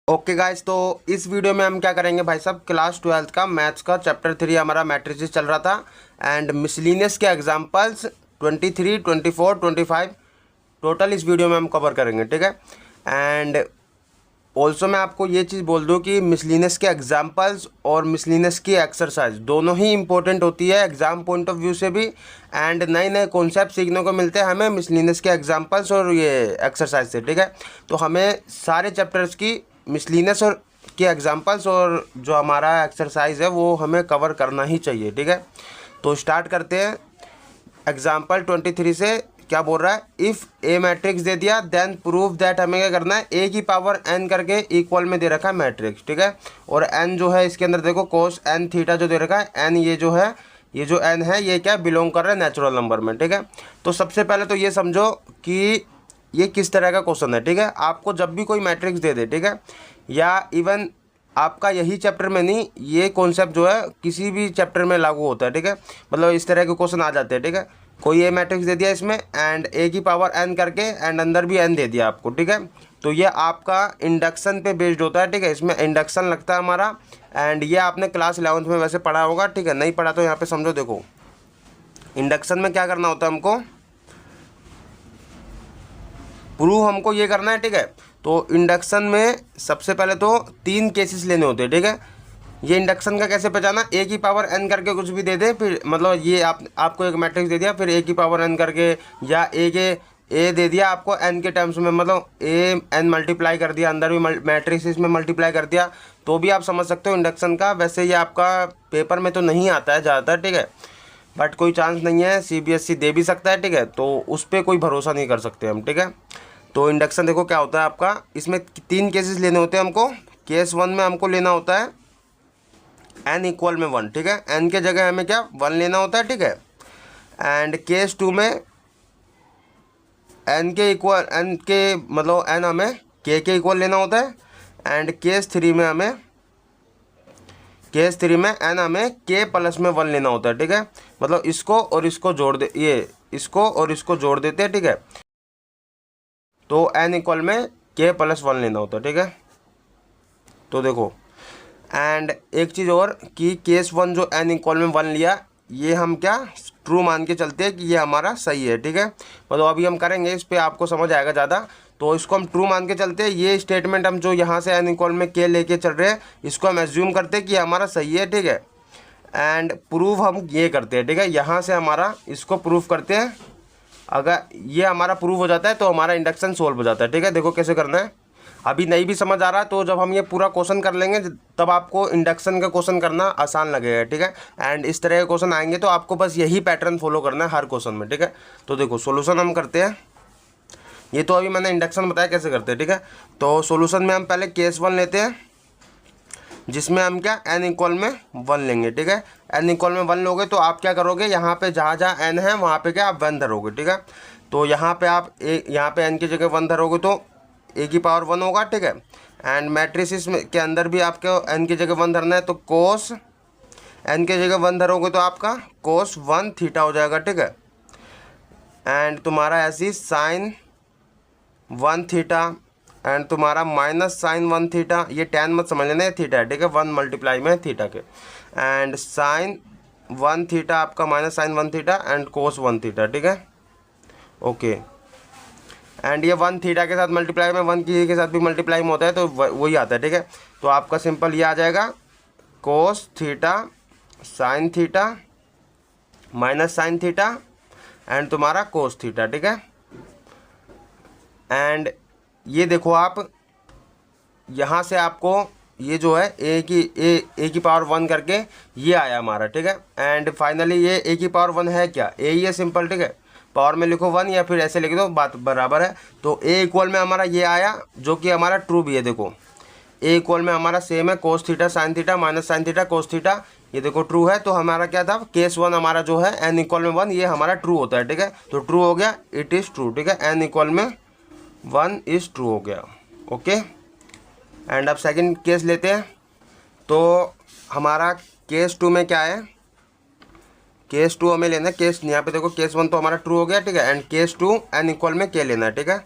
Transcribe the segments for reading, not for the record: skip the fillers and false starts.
Okay guys, तो इस video में हम क्या करेंगे भाई साहब, क्लास 12th का मैथ्स का चैप्टर 3 हमारा मैट्रिसेस चल रहा था एंड मिसलिनियस के एग्जांपल्स 23, 24, 25 टोटल इस वीडियो में हम कवर करेंगे, ठीक है। एंड ऑल्सो मैं आपको ये चीज़ बोल दूँ कि मिसलिनियस के एग्जांपल्स और मिसलिनियस की एक्सरसाइज दोनों ही इंपॉर्टेंट होती है एग्जाम पॉइंट ऑफ व्यू से भी, एंड नए नए कॉन्सेप्ट सीखने को मिलते हैं हमें मिसलिनियस के एग्जांपल्स और ये एक्सरसाइज से, ठीक है। तो हमें सारे चैप्टर्स की मिसलिनियस और के एग्जांपल्स और जो हमारा एक्सरसाइज है वो हमें कवर करना ही चाहिए, ठीक है। तो स्टार्ट करते हैं। एग्जाम्पल 23 से क्या बोल रहा है, इफ़ ए मैट्रिक्स दे दिया देन प्रूव दैट, हमें क्या करना है, ए की पावर एन करके इक्वल में दे रखा है मैट्रिक्स, ठीक है। और एन जो है इसके अंदर देखो कोस एन थीटा जो दे रखा है, एन ये जो है, ये जो एन है ये क्या बिलोंग कर रहा है नेचुरल नंबर में, ठीक है। तो सबसे पहले तो ये समझो कि ये किस तरह का क्वेश्चन है, ठीक है। आपको जब भी कोई मैट्रिक्स दे दे, ठीक है, या इवन आपका यही चैप्टर में नहीं, ये कॉन्सेप्ट जो है किसी भी चैप्टर में लागू होता है, ठीक है। मतलब इस तरह के क्वेश्चन आ जाते हैं, ठीक है। कोई ए मैट्रिक्स दे दिया इसमें एंड ए की पावर एन करके एंड अंदर भी एन दे दिया आपको, ठीक है। तो ये आपका इंडक्शन पे बेस्ड होता है, ठीक है। इसमें इंडक्शन लगता है हमारा, एंड ये आपने क्लास 11th में वैसे पढ़ा होगा, ठीक है। नहीं पढ़ा तो यहाँ पे समझो, देखो इंडक्शन में क्या करना होता है हमको, प्रूव हमको ये करना है, ठीक है। तो इंडक्शन में सबसे पहले तो 3 केसेस लेने होते हैं, ठीक है। ये इंडक्शन का कैसे पहचाना, ए की पावर एन करके कुछ भी दे दे, फिर मतलब ये आपको एक मैट्रिक्स दे दिया, फिर ए की पावर एन करके, या ए दे दिया आपको एन के टर्म्स में, मतलब ए एन मल्टीप्लाई कर दिया, अंदर भी मैट्रिक्स इसमें मल्टीप्लाई कर दिया, तो भी आप समझ सकते हो इंडक्शन का। वैसे ये आपका पेपर में तो नहीं आता है ज़्यादातर, ठीक है, बट कोई चांस नहीं है, CBSE दे भी सकता है, ठीक है। तो उस पर कोई भरोसा नहीं कर सकते हम, ठीक है। तो इंडक्शन देखो क्या होता है आपका, इसमें 3 केसेस लेने होते हैं हमको। केस 1 में हमको लेना होता है एन इक्वल में 1, ठीक है। एन के जगह हमें क्या 1 लेना होता है, ठीक है। एंड केस 2 में एन के इक्वल, एन के मतलब एन हमें के इक्वल लेना होता है। एंड केस 3 में एन हमें के प्लस में 1 लेना होता है, ठीक है। मतलब इसको और इसको जोड़ दे, ये इसको और इसको जोड़ देते हैं, ठीक है। तो एन इक्वल में के प्लस 1 लेना होता है, ठीक है। तो देखो, एंड एक चीज़ और कि केस 1 जो एन इक्वल में 1 लिया, ये हम क्या ट्रू मान के चलते हैं कि ये हमारा सही है, ठीक है। मतलब अभी हम करेंगे, इस पर आपको समझ आएगा ज़्यादा, तो इसको हम ट्रू मान के चलते हैं। ये स्टेटमेंट हम जो यहाँ से एन इक्वल में के लेके चल रहे हैं, इसको हम एज्यूम करते हैं कि हमारा सही है, ठीक है। एंड प्रूव हम ये करते हैं, ठीक है, यहाँ से हमारा इसको प्रूव करते हैं। अगर ये हमारा प्रूव हो जाता है तो हमारा इंडक्शन सोल्व हो जाता है, ठीक है। देखो कैसे करना है, अभी नहीं भी समझ आ रहा तो जब हम ये पूरा क्वेश्चन कर लेंगे तब आपको इंडक्शन का क्वेश्चन करना आसान लगेगा, ठीक है। एंड इस तरह के क्वेश्चन आएंगे तो आपको बस यही पैटर्न फॉलो करना है हर क्वेश्चन में, ठीक है। तो देखो सोल्यूशन हम करते हैं, ये तो अभी मैंने इंडक्शन बताया कैसे करते हैं, ठीक है। तो सोल्यूशन में हम पहले केस 1 लेते हैं, जिसमें हम क्या एन इक्वल में 1 लेंगे, ठीक है। एन इक्वल में 1 लोगे तो आप क्या करोगे, यहाँ पे जहाँ जहाँ एन है वहाँ पे क्या आप 1 धरोगे, ठीक है। तो यहाँ पे आप यहाँ पे एन की जगह 1 धरोगे तो ए की पावर 1 होगा, ठीक है। एंड मैट्रिसेस में के अंदर भी आपको एन की जगह 1 धरना है, तो कोस एन की जगह 1 धरोगे तो आपका कोस 1 थीटा हो जाएगा, ठीक है। एंड तुम्हारा ऐसी साइन 1 थीटा एंड तुम्हारा माइनस साइन 1 थीटा, ये टैन मत समझ लेना, थीटा है, ठीक है, 1 मल्टीप्लाई में थीटा के। एंड साइन 1 थीटा आपका minus sine 1 theta and cos 1 theta, ठीक है, ओके। एंड ये 1 थीटा के साथ मल्टीप्लाई में 1 की के साथ भी मल्टीप्लाई में होता है, तो वही आता है, ठीक है। तो आपका सिंपल ये आ जाएगा cos theta sine theta minus sine theta and तुम्हारा कोस थीटा, ठीक है। एंड ये देखो आप यहाँ से आपको ये जो है ए की पावर 1 करके ये आया हमारा, ठीक है। एंड फाइनली ये ए की पावर 1 है क्या, ए ही है सिंपल, ठीक है। पावर में लिखो 1 या फिर ऐसे लिख दो, बात बराबर है। तो ए इक्वल में हमारा ये आया जो कि हमारा ट्रू भी है, देखो ए इक्वल में हमारा सेम है cos theta sine theta minus sine theta cos theta, ये देखो ट्रू है। तो हमारा क्या था, केस 1 हमारा जो है एन इक्वल में 1, ये हमारा ट्रू होता है, ठीक है। तो ट्रू हो गया, इट इज़ ट्रू, ठीक है, एन इक्वल में 1 इज़ ट्रू हो गया, ओके। एंड अब सेकंड केस लेते हैं। तो हमारा केस 2 में क्या है, केस 2 हमें लेना है, केस यहाँ पे देखो केस 1 तो हमारा ट्रू हो गया, ठीक है। एंड केस 2 एन इक्वल में के लेना है, ठीक है।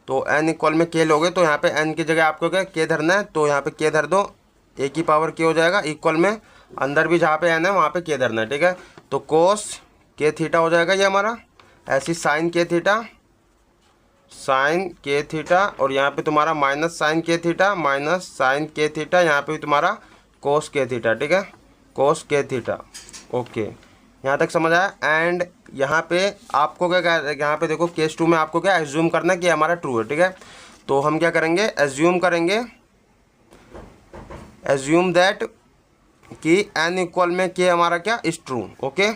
तो n इक्वल में k लोगे तो यहाँ पे n की जगह आपको क्या k धरना है, तो यहाँ पे k धर दो, a की पावर k हो जाएगा, इक्वल में अंदर भी जहाँ पे n है वहाँ पे k धरना है, ठीक है। तो कोस k थीटा हो जाएगा ये हमारा, ऐसी sine k theta, sine k theta, और यहाँ पे तुम्हारा minus sine k theta, minus sine k theta, यहाँ पे भी तुम्हारा कोस k थीटा, ठीक है, कोस k थीटा। ओके, यहाँ तक समझ आया। एंड यहाँ पे आपको क्या, यहाँ पे देखो केस 2 में आपको क्या एज्यूम करना है कि हमारा ट्रू है, ठीक है। तो हम क्या करेंगे, एज्यूम करेंगे, एज्यूम दैट कि n इक्वल में k हमारा क्या इज ट्रू। ओके,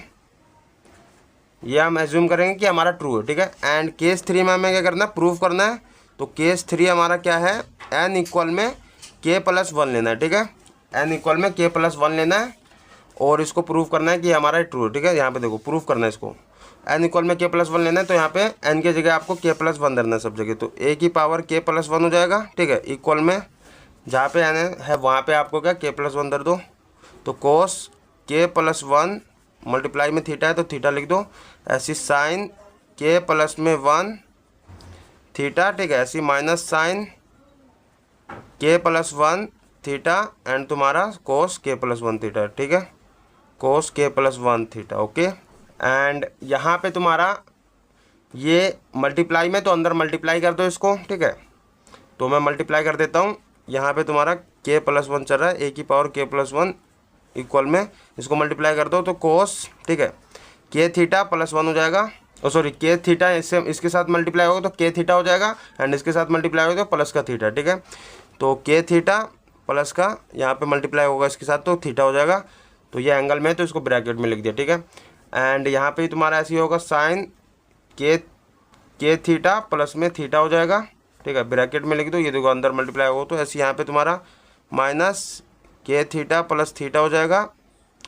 ये हम एज्यूम करेंगे कि हमारा ट्रू है, ठीक है। एंड केस 3 में हमें क्या करना है, प्रूव करना है। तो केस 3 हमारा क्या है, n इक्वल में k प्लस 1 लेना है, ठीक है, n इक्वल में k प्लस 1 लेना है और इसको प्रूव करना है कि हमारा ट्रू है, ठीक है। यहाँ पे देखो प्रूव करना है इसको, n इक्वल में k प्लस 1 लेना है, तो यहाँ पे n की जगह आपको k प्लस 1 धरना है सब जगह, तो a की पावर k प्लस 1 हो जाएगा, ठीक है, इक्वल में जहाँ पे n है वहाँ पे आपको क्या k प्लस 1 धर दो। तो कोस k प्लस 1 मल्टीप्लाई में थीटा है तो थीटा लिख दो, ऐसी साइन k प्लस में 1 थीटा, ठीक है, ऐसी minus sine k plus 1 theta and तुम्हारा कोस k प्लस 1 थीटा, ठीक है, cos k plus 1 theta. Okay, and यहाँ पे तुम्हारा ये मल्टीप्लाई में, तो अंदर मल्टीप्लाई कर दो इसको, ठीक है। तो मैं मल्टीप्लाई कर देता हूँ, यहाँ पे तुम्हारा k प्लस 1 चल रहा है, a की पावर k प्लस 1 इक्वल में इसको मल्टीप्लाई कर दो, तो कोस, ठीक है, k थीटा प्लस 1 हो जाएगा, सॉरी k थीटा इससे इसके साथ मल्टीप्लाई होगा तो k थीटा हो जाएगा, एंड इसके साथ मल्टीप्लाई होगा तो प्लस का थीटा, ठीक है। तो k थीटा प्लस का यहाँ पे मल्टीप्लाई होगा इसके साथ तो थीटा हो जाएगा, तो ये एंगल में तो इसको ब्रैकेट में लिख दिया, ठीक है। एंड यहाँ पे तुम्हारा ऐसे होगा साइन k थीटा प्लस में थीटा हो जाएगा, ठीक है, ब्रैकेट में लिख दो, ये देखो अंदर मल्टीप्लाई होगा तो ऐसे यहाँ पे तुम्हारा minus k theta plus theta हो जाएगा,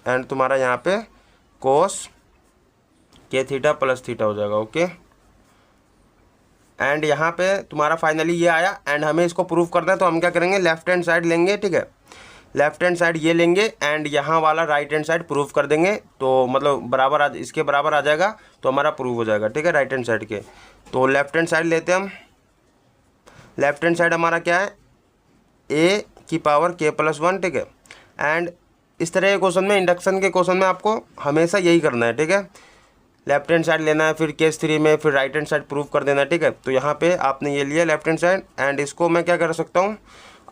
एंड तुम्हारा यहाँ पे कोस k थीटा प्लस थीटा हो जाएगा। ओके, एंड यहाँ पे तुम्हारा फाइनली ये आया, एंड हमें इसको प्रूव करना है, तो हम क्या करेंगे, लेफ्ट हैंड साइड लेंगे, ठीक है, लेफ्ट हैंड साइड ये लेंगे एंड यहाँ वाला राइट हैंड साइड प्रूव कर देंगे, तो मतलब बराबर इसके बराबर आ जाएगा, तो हमारा प्रूव हो जाएगा, ठीक है, राइट हैंड साइड के। तो लेफ्ट हैंड साइड लेते हैं हम, लेफ्ट हैंड साइड हमारा क्या है, a की पावर k प्लस 1, ठीक है। एंड इस तरह के क्वेश्चन में, इंडक्शन के क्वेश्चन में आपको हमेशा यही करना है, ठीक है, लेफ्ट हैंड साइड लेना है, फिर केस 3 में फिर राइट हैंड साइड प्रूव कर देना है, ठीक है। तो यहाँ पे आपने ये लिया लेफ्ट हैंड साइड, एंड इसको मैं क्या कर सकता हूँ,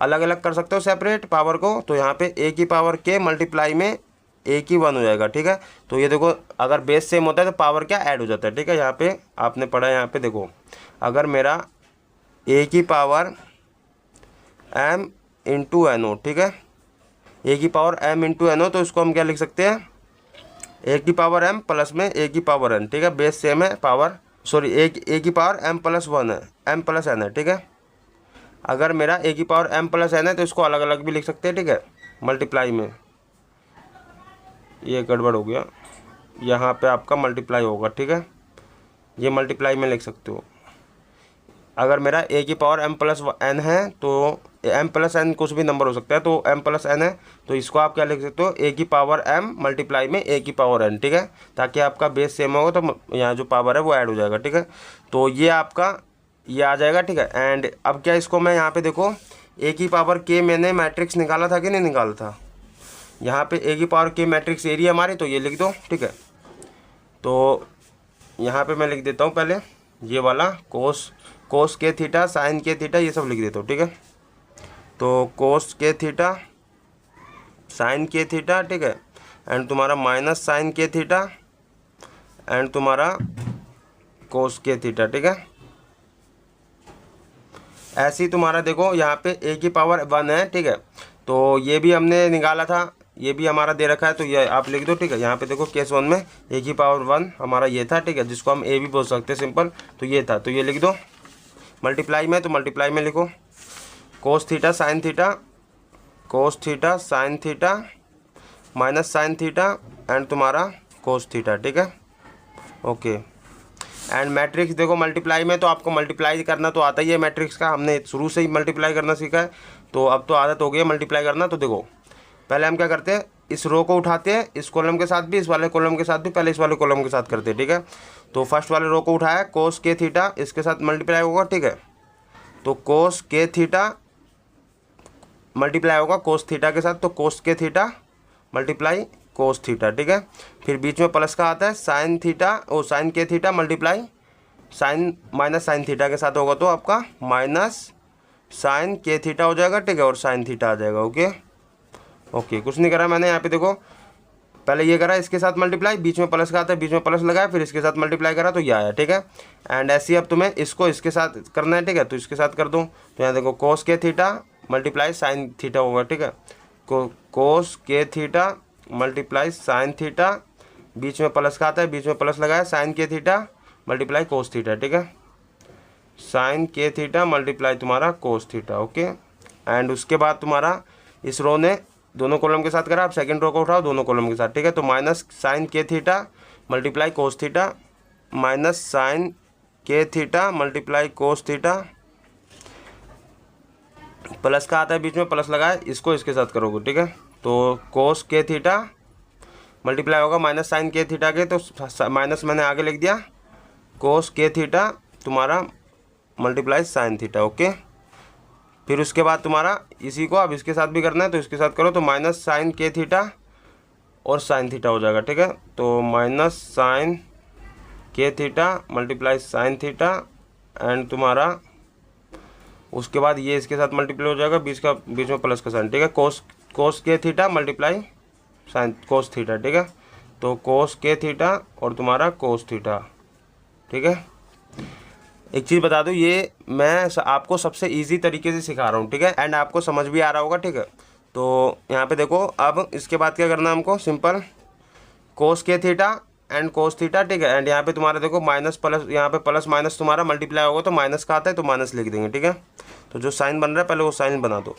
अलग अलग कर सकता हूँ सेपरेट पावर को, तो यहाँ पे a की पावर k मल्टीप्लाई में a की 1 हो जाएगा, ठीक है। तो ये देखो अगर बेस सेम होता है तो पावर क्या ऐड हो जाता है, ठीक है। यहाँ पे आपने पढ़ा है, यहाँ पे देखो अगर मेरा a की पावर m इंटू एन हो, ठीक है, a की पावर m इंटू एन हो, तो इसको हम क्या लिख सकते हैं, a की पावर m प्लस में a की पावर n, ठीक है, बेस सेम है, पावर सॉरी a की पावर m प्लस 1 है, m प्लस n है, ठीक है। अगर मेरा a की पावर m प्लस n है तो इसको अलग अलग भी लिख सकते हैं, ठीक है, मल्टीप्लाई में, ये गड़बड़ हो गया, यहाँ पे आपका मल्टीप्लाई होगा, ठीक है, ये मल्टीप्लाई में लिख सकते हो। अगर मेरा a की पावर m प्लस n है तो m प्लस n कुछ भी नंबर हो सकता है, तो m प्लस n है तो इसको आप क्या लिख सकते हो, a की पावर m मल्टीप्लाई में a की पावर n, ठीक है, ताकि आपका बेस सेम होगा तो यहाँ जो पावर है वो ऐड हो जाएगा, ठीक है। तो ये आपका ये आ जाएगा, ठीक है। एंड अब क्या, इसको मैं यहाँ पे देखो a की पावर k मैंने मैट्रिक्स निकाला था कि नहीं निकाला था, यहाँ पे a की पावर k मैट्रिक्स एरिया हमारी, तो ये लिख दो, ठीक है। तो यहाँ पे मैं लिख देता हूँ पहले ये वाला cos k theta, sine k theta, ये सब लिख देता हूँ, ठीक है। तो cos k theta, sine k theta, ठीक है, एंड तुम्हारा minus sine k theta, and तुम्हारा कोस k थीटा, ठीक है। ऐसे ही तुम्हारा देखो यहाँ पे a की पावर 1 है, ठीक है, तो ये भी हमने निकाला था, ये भी हमारा दे रखा है, तो ये आप लिख दो, ठीक है। यहाँ पे देखो केस 1 में a की पावर 1 हमारा ये था, ठीक है, जिसको हम a भी बोल सकते हैं सिंपल, तो ये था, तो ये लिख दो। मल्टीप्लाई में, तो मल्टीप्लाई में लिखो cos theta sine theta, cos theta sine theta minus sine theta, and तुम्हारा कोस थीटा, ठीक है। ओके, एंड मैट्रिक्स देखो मल्टीप्लाई में, तो आपको मल्टीप्लाई करना तो आता ही है मैट्रिक्स का, हमने शुरू से ही मल्टीप्लाई करना सीखा है, तो अब तो आदत हो गई है मल्टीप्लाई करना। तो देखो पहले हम क्या करते हैं, इस रो को उठाते हैं, इस कॉलम के साथ भी, इस वाले कॉलम के साथ भी, पहले इस वाले कॉलम के साथ करते हैं, ठीक है। तो फर्स्ट वाले रो को उठाया, कोस के थीटा इसके साथ मल्टीप्लाई होगा, ठीक है, तो कोस के थीटा मल्टीप्लाई होगा कोस थीटा के साथ, तो कोस के थीटा मल्टीप्लाई कोस थीटा, ठीक है। फिर बीच में प्लस का आता है साइन थीटा, ओ साइन के theta multiply sine minus sine theta के साथ होगा, तो आपका माइनस साइन के थीटा हो जाएगा, ठीक है, और साइन थीटा आ जाएगा। ओके ओके, कुछ नहीं करा मैंने यहाँ पे, देखो पहले ये करा इसके साथ मल्टीप्लाई, बीच में प्लस का आता है, बीच में प्लस लगाया, फिर इसके साथ मल्टीप्लाई करा तो ये आया, ठीक है। एंड ऐसे ही अब तुम्हें इसको इसके साथ करना है, ठीक है, तो इसके साथ कर दूँ तो यहाँ देखो कोस के थीटा मल्टीप्लाई साइन थीटा होगा, ठीक है। कोस के थीटा मल्टीप्लाई साइन थीटा, बीच में प्लस का आता है, बीच में प्लस लगाया, साइन के थीटा मल्टीप्लाई कोस थीटा, ठीक है। साइन के थीटा मल्टीप्लाई तुम्हारा कोस थीटा। ओके, एंड उसके बाद तुम्हारा इस रो ने दोनों कॉलम के साथ करा, आप सेकंड रो को उठाओ दोनों कॉलम के साथ, ठीक है। तो माइनस साइन के theta multiply cos theta, minus sine के theta multiply cos theta, plus का आता है बीच में प्लस लगाए, इसको इसके साथ करोगे, ठीक है। तो कोस के थीटा मल्टीप्लाई होगा माइनस साइन के थीटा के, तो माइनस मैंने आगे लिख दिया, कोस के थीटा तुम्हारा मल्टीप्लाई साइन थीटा। ओके, फिर उसके बाद तुम्हारा इसी को अब इसके साथ भी करना है, तो इसके साथ करो, तो माइनस साइन के थीटा और साइन थीटा हो जाएगा, ठीक है। तो माइनस साइन के theta multiply sine theta, and तुम्हारा उसके बाद ये इसके साथ मल्टीप्लाई हो जाएगा, बीच में प्लस का साइन, ठीक है। कोस के theta multiply sine cos theta, ठीक है। तो कोस के थीटा और तुम्हारा कोस थीटा, ठीक है। एक चीज़ बता दूँ, ये मैं आपको सबसे इजी तरीके से सिखा रहा हूँ, ठीक है, एंड आपको समझ भी आ रहा होगा, ठीक है। तो यहाँ पे देखो, अब इसके बाद क्या करना है हमको, सिंपल कोस के थीटा एंड कोस थीटा, ठीक है। एंड यहाँ पे तुम्हारा देखो माइनस प्लस, यहाँ पे प्लस माइनस तुम्हारा मल्टीप्लाई होगा, तो माइनस का आता है तो माइनस लिख देंगे, ठीक है। तो जो साइन बन रहा है पहले वो साइन बना दो,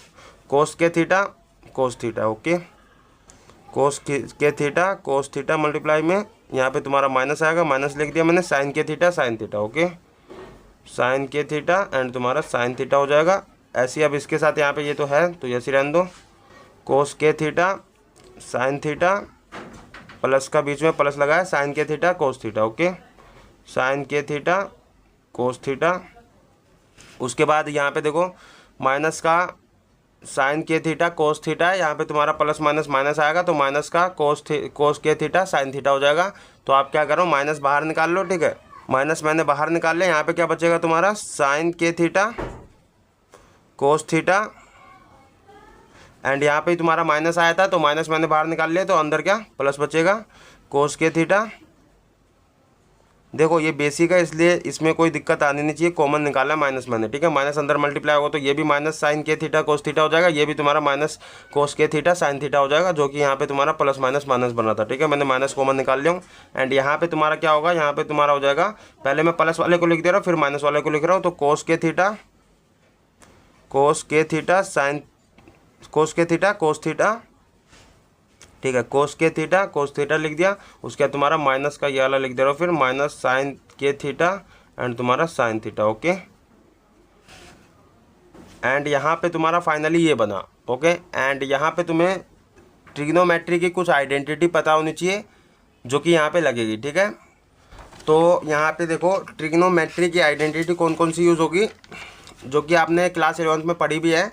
कोस के थीटा कोस थीटा। ओके, कोस के थीटा कोस थीटा मल्टीप्लाई में यहाँ पे तुम्हारा माइनस आएगा, माइनस लिख दिया मैंने, साइन के theta sine theta. Okay, sine के थीटा एंड तुम्हारा साइन थीटा हो जाएगा। ऐसे ही अब इसके साथ यहाँ पे ये तो है तो ऐसे रहने दो, कोस के थीटा साइन थीटा, प्लस का बीच में प्लस लगाया, साइन के theta cos theta. Okay, sine के थीटा कोस थीटा। उसके बाद यहाँ पे देखो माइनस का साइन के थीटा कोस थीटा है, यहाँ पे तुम्हारा प्लस माइनस माइनस आएगा, तो माइनस का कोस के थीटा साइन थीटा हो जाएगा। तो आप क्या करो, माइनस बाहर निकाल लो, ठीक है। माइनस मैंने बाहर निकाल लिया, यहाँ पे क्या बचेगा तुम्हारा, साइन के थीटा कोस थीटा, एंड यहाँ पे तुम्हारा माइनस आया था तो माइनस मैंने बाहर निकाल लिया, तो अंदर क्या प्लस बचेगा, कोस के थीटा। देखो ये बेसिक है इसलिए इसमें कोई दिक्कत आनी नहीं चाहिए, कॉमन निकाला माइनस मैंने, ठीक है। माइनस अंदर मल्टीप्लाई होगा तो ये भी माइनस साइन के थीटा कोस थीटा हो जाएगा, ये भी तुम्हारा माइनस कोस के थीटा साइन थीटा हो जाएगा, जो कि यहाँ पे तुम्हारा प्लस माइनस माइनस बना था, ठीक है। मैंने माइनस कॉमन निकाल लिया हूँ। एंड यहाँ पे तुम्हारा क्या होगा, यहाँ पे तुम्हारा हो जाएगा, पहले मैं प्लस वाले को लिख दे रहा हूँ फिर माइनस वाले को लिख रहा हूँ, तो कोस के थीटा साइन कोस के थीटा कोस थीटा, ठीक है। कोस के थीटा कोस थीटा लिख दिया, उसके बाद तुम्हारा माइनस का ये वाला लिख दे रहा हूँ, फिर माइनस साइन के थीटा एंड तुम्हारा साइन थीटा। ओके, एंड यहाँ पे तुम्हारा फाइनली ये बना। ओके, एंड यहाँ पे तुम्हें ट्रिग्नोमेट्री की कुछ आइडेंटिटी पता होनी चाहिए जो कि यहाँ पे लगेगी, ठीक है। तो यहाँ पे देखो ट्रिग्नोमेट्री की आइडेंटिटी कौन कौन सी यूज़ होगी, जो कि आपने क्लास 11th में पढ़ी भी है,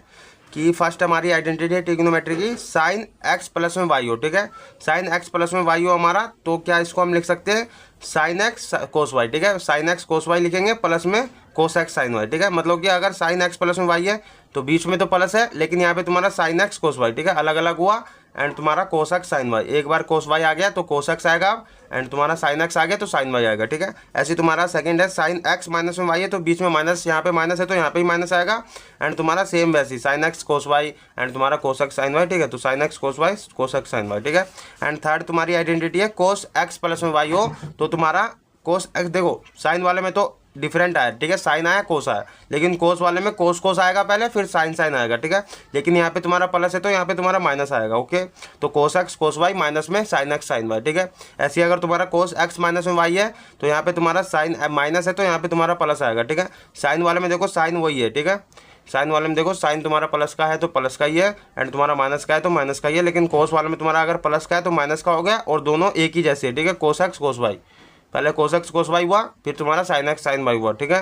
कि फर्स्ट हमारी आइडेंटिटी है ट्रिग्नोमेट्री की, साइन एक्स प्लस में वाई हो, ठीक है। साइन एक्स प्लस में वाई हो हमारा, तो क्या इसको हम लिख सकते हैं, साइन एक्स कोस वाई, ठीक है। साइन एक्स कोस वाई लिखेंगे, प्लस में कोस एक्स साइन वाई, ठीक है। मतलब कि अगर साइन एक्स प्लस में वाई है तो बीच में तो प्लस है, लेकिन यहाँ पे तुम्हारा साइन एक्स कोस वाई, ठीक है, अलग अलग हुआ, एंड तुम्हारा कोस एक्स साइन वाई, एक बार कोस वाई आ गया तो कोस एक्स आएगा, एंड तुम्हारा साइन एक्स आ गया तो साइन वाई आएगा, ठीक है। ऐसे तुम्हारा सेकंड है साइन एक्स माइनस में वाई है, तो बीच में माइनस, यहाँ पे माइनस है तो यहाँ पे ही माइनस आएगा, एंड तुम्हारा सेम वैसे sine x cos y and तुम्हारा कोस एक्स साइन वाई, ठीक है। तो sine x cos y cos x sine y, ठीक है। एंड थर्ड तुम्हारी आइडेंटिटी है कोस एक्स प्लस में वाई हो, तो तुम्हारा कोस एक्स, देखो साइन वाले में तो डिफरेंट आया, ठीक है, साइन आया कोस आया, लेकिन कोस वाले में कोस कोस आएगा पहले फिर साइन साइन आएगा, ठीक है। लेकिन यहाँ पे तुम्हारा प्लस है तो यहाँ पे तुम्हारा माइनस आएगा। ओके, तो कोस एक्स कोस वाई माइनस में साइन एक्स साइन वाई, ठीक है। ऐसे अगर तुम्हारा कोस एक्स माइनस में वाई है तो यहाँ पे तुम्हारा साइन माइनस है तो यहाँ पे तुम्हारा प्लस आएगा, ठीक है। साइन वाले में देखो साइन वही है, ठीक है। साइन वाले में देखो साइन तुम्हारा प्लस का है तो प्लस का ही है, एंड तुम्हारा माइनस का है तो माइनस का ही है, लेकिन कोस वाले में तुम्हारा अगर प्लस का है तो माइनस का हो गया, और दोनों एक ही जैसे है, ठीक है। कोस एक्स कोस वाई, पहले कोस एक्स कोस वाई हुआ, फिर तुम्हारा साइन एक्स साइन वाई हुआ, ठीक है।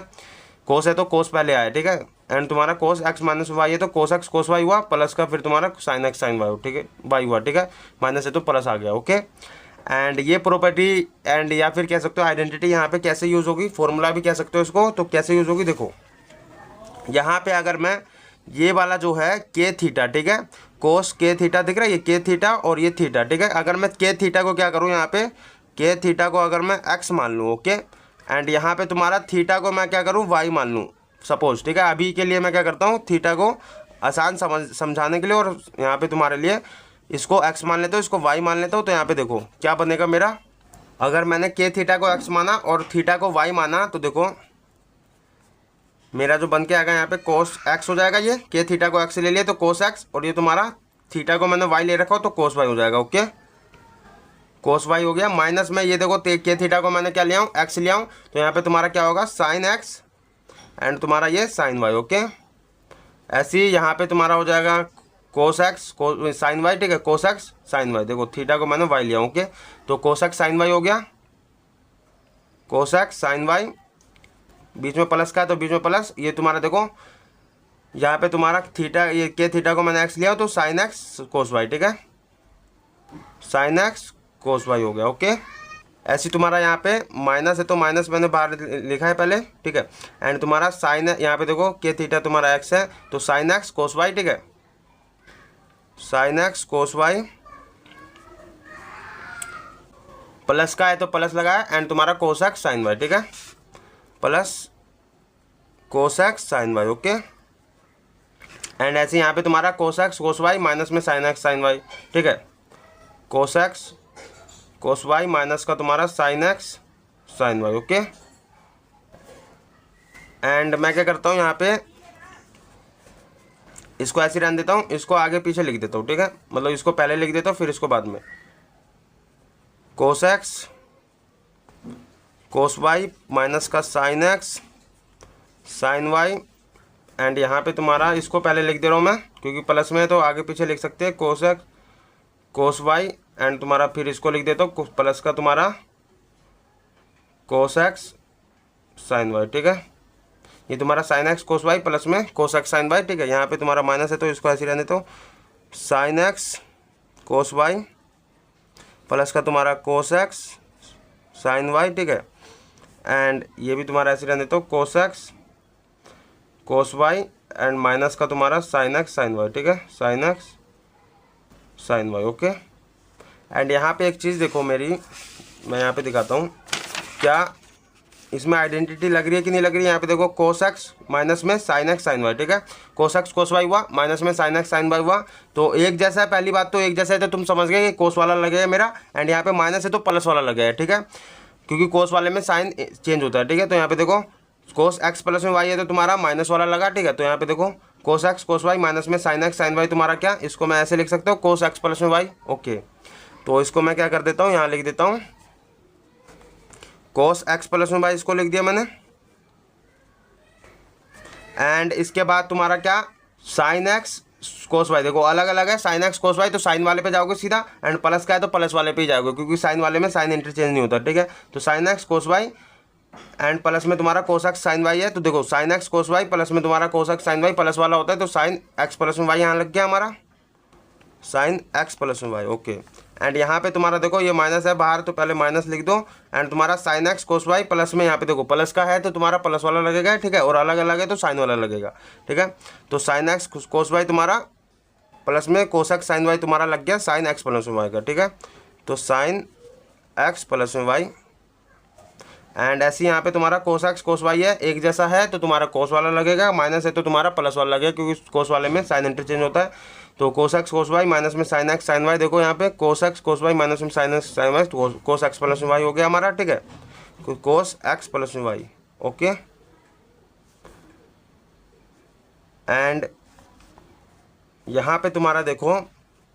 कोस है तो कोस पहले आया, ठीक है। एंड तुम्हारा कोस एक्स माइनस वाई है तो कोस एक्स कोस वाई हुआ, प्लस का फिर तुम्हारा साइन एक्स साइन वाई, ठीक है, वाई हुआ, ठीक है, माइनस है तो प्लस आ गया। ओके, एंड ये प्रॉपर्टी एंड या फिर कह सकते हो आइडेंटिटी यहाँ पे कैसे यूज़ होगी, फॉर्मूला भी कह सकते हो इसको, तो कैसे यूज़ होगी देखो, यहाँ पे अगर मैं ये वाला जो है के थीटा, ठीक है, कोस के थीटा दिख रहा है, ये के थीटा और ये थीटा, ठीक है, अगर मैं के थीटा को क्या करूँ यहाँ पे, के थीटा को अगर मैं एक्स मान लूँ, ओके, एंड यहाँ पे तुम्हारा थीटा को मैं क्या करूँ वाई मान लूँ सपोज, ठीक है। अभी के लिए मैं क्या करता हूँ, थीटा को आसान समझाने के लिए और यहाँ पे तुम्हारे लिए इसको एक्स मान लेता हूँ, इसको वाई मान लेता हूँ, तो यहाँ पे देखो क्या बनेगा मेरा, अगर मैंने के थीटा को एक्स माना और थीटा को वाई माना तो देखो मेरा जो बन के आएगा यहाँ पे कोस एक्स हो जाएगा, ये के थीटा को एक्स ले लिया तो कोस एक्स, और ये तुम्हारा थीटा को मैंने वाई ले रखा हो तो कोस वाई हो जाएगा। ओके, कोस वाई हो गया, माइनस में ये देखो के थीटा को मैंने क्या लिया हूँ एक्स लिया हूँ, तो यहाँ पे तुम्हारा क्या होगा साइन एक्स एंड तुम्हारा ये साइन वाई। ओके, ऐसे ही यहाँ पे तुम्हारा हो जाएगा कोस एक्स साइन वाई, ठीक है, कोस एक्स साइन वाई, देखो थीटा को मैंने वाई लिया। ओके, तो कोस एक्स साइन वाई हो गया, कोस एक्स साइन वाई, बीच में प्लस का है तो बीच में प्लस, ये तुम्हारा देखो यहाँ पे तुम्हारा थीटा, ये के थीटा को मैंने एक्स लिया तो साइन एक्स कोस वाई, ठीक है, साइन एक्स कोस वाई हो गया। ओके, ऐसी तुम्हारा यहाँ पे माइनस है तो माइनस मैंने बाहर लिखा है पहले, ठीक है, एंड तुम्हारा साइन है यहाँ पे देखो के थीटा तुम्हारा एक्स है तो साइन एक्स कोस वाई, ठीक है, sine x cos y, plus का है तो प्लस लगाया एंड तुम्हारा कोस एक्स साइन वाई, ठीक है, plus cos x sine y. Okay, and ऐसे यहाँ पे तुम्हारा cos x cos y minus में साइन एक्स साइन वाई, ठीक है, cos x cos y minus का तुम्हारा sine x sine y. Okay, and मैं क्या करता हूँ यहाँ पे इसको ऐसे रहने देता हूँ, इसको आगे पीछे लिख देता हूँ, ठीक है, मतलब इसको पहले लिख देता हूँ फिर इसको बाद में, cos x cos y minus का sine x sine y, and यहाँ पे तुम्हारा इसको पहले लिख दे रहा हूँ मैं क्योंकि प्लस में है तो आगे पीछे लिख सकते हैं, cos x cos y and तुम्हारा फिर इसको लिख देता हूँ प्लस का तुम्हारा कोस एक्स साइन वाई, ठीक है, ये तुम्हारा sine x cos y plus में कोस एक्स साइन वाई, ठीक है, यहाँ पे तुम्हारा माइनस है तो इसको ऐसे रहने दो, sign x cos y plus का तुम्हारा कोस एक्स साइन वाई, ठीक है, एंड ये भी तुम्हारा ऐसे रहने दो cos x cos y and minus का तुम्हारा साइन एक्स साइन वाई, ठीक है, sine x sine y. Okay, and यहाँ पे एक चीज़ देखो मेरी, मैं यहाँ पे दिखाता हूँ क्या इसमें आइडेंटिटी लग रही है कि नहीं लग रही है। यहाँ पे देखो कोस एक्स माइनस में साइन एक्स साइन वाई, ठीक है, कोस एक्स कोस वाई हुआ माइनस में साइन एक्स साइन वाई हुआ, तो एक जैसा है, पहली बात तो एक जैसा है तो तुम समझ गए कि कोस वाला लगेगा मेरा, एंड यहाँ पे माइनस है तो प्लस वाला लगेगा, ठीक है, क्योंकि कोस वाले में साइन चेंज होता है, ठीक है, तो यहाँ पे देखो कोस एक्स प्लस में वाई है तो तुम्हारा माइनस वाला लगा, ठीक है, तो यहाँ पे देखो कोस एक्स कोस वाई माइनस में साइन एक्स साइन वाई तुम्हारा क्या, इसको मैं ऐसे लिख सकता हूँ कोस एक्स प्लस में वाई। ओके, तो इसको मैं क्या कर देता हूँ, यहाँ लिख देता हूँ कोस एक्स प्लस में वाई, इसको लिख दिया मैंने, एंड इसके बाद तुम्हारा क्या साइन एक्स कोस वाई, देखो अलग अलग है, साइन एक्स कोस वाई तो साइन वाले पे जाओगे सीधा, एंड प्लस का है तो प्लस वाले पे ही जाओगे क्योंकि साइन वाले में साइन इंटरचेंज नहीं होता, ठीक है, तो sine x cos y and plus में तुम्हारा कोस एक्स साइन वाई है, तो देखो sine x cos y plus में तुम्हारा cos x sine y plus वाला होता है, तो साइन एक्स प्लस में वाई यहाँ लग गया हमारा साइन एक्स प्लस में वाई। ओके, एंड यहाँ पे तुम्हारा देखो ये माइनस है बाहर तो पहले माइनस लिख दो, एंड तुम्हारा sine x cos y plus में यहाँ पे देखो प्लस का है तो तुम्हारा प्लस वाला लगेगा, ठीक है, और अलग अलग है तो साइन वाला लगेगा, ठीक है, तो साइन एक्स कोस वाई तुम्हारा प्लस में कोस एक्स साइन वाई तुम्हारा लग गया साइन एक्स प्लस में वाई का, ठीक है, तो साइन एक्स प्लस में वाई, एंड ऐसे यहाँ पे तुम्हारा कोस एक्स कोस वाई है, एक जैसा है तो तुम्हारा कोस वाला लगेगा, माइनस है तो तुम्हारा प्लस वाला लगेगा क्योंकि कोस वाले में साइन इंटरचेंज होता है, तो कोस एक्स कोस वाई माइनस में साइन एक्स साइन वाई, देखो यहाँ पे कोस एक्स कोस वाई माइनस में साइन एक्स साइन वाई, तो कोस एक्स प्लस में वाई हो गया हमारा, ठीक है, कोस एक्स प्लस में वाई। ओके, एंड यहाँ पे तुम्हारा देखो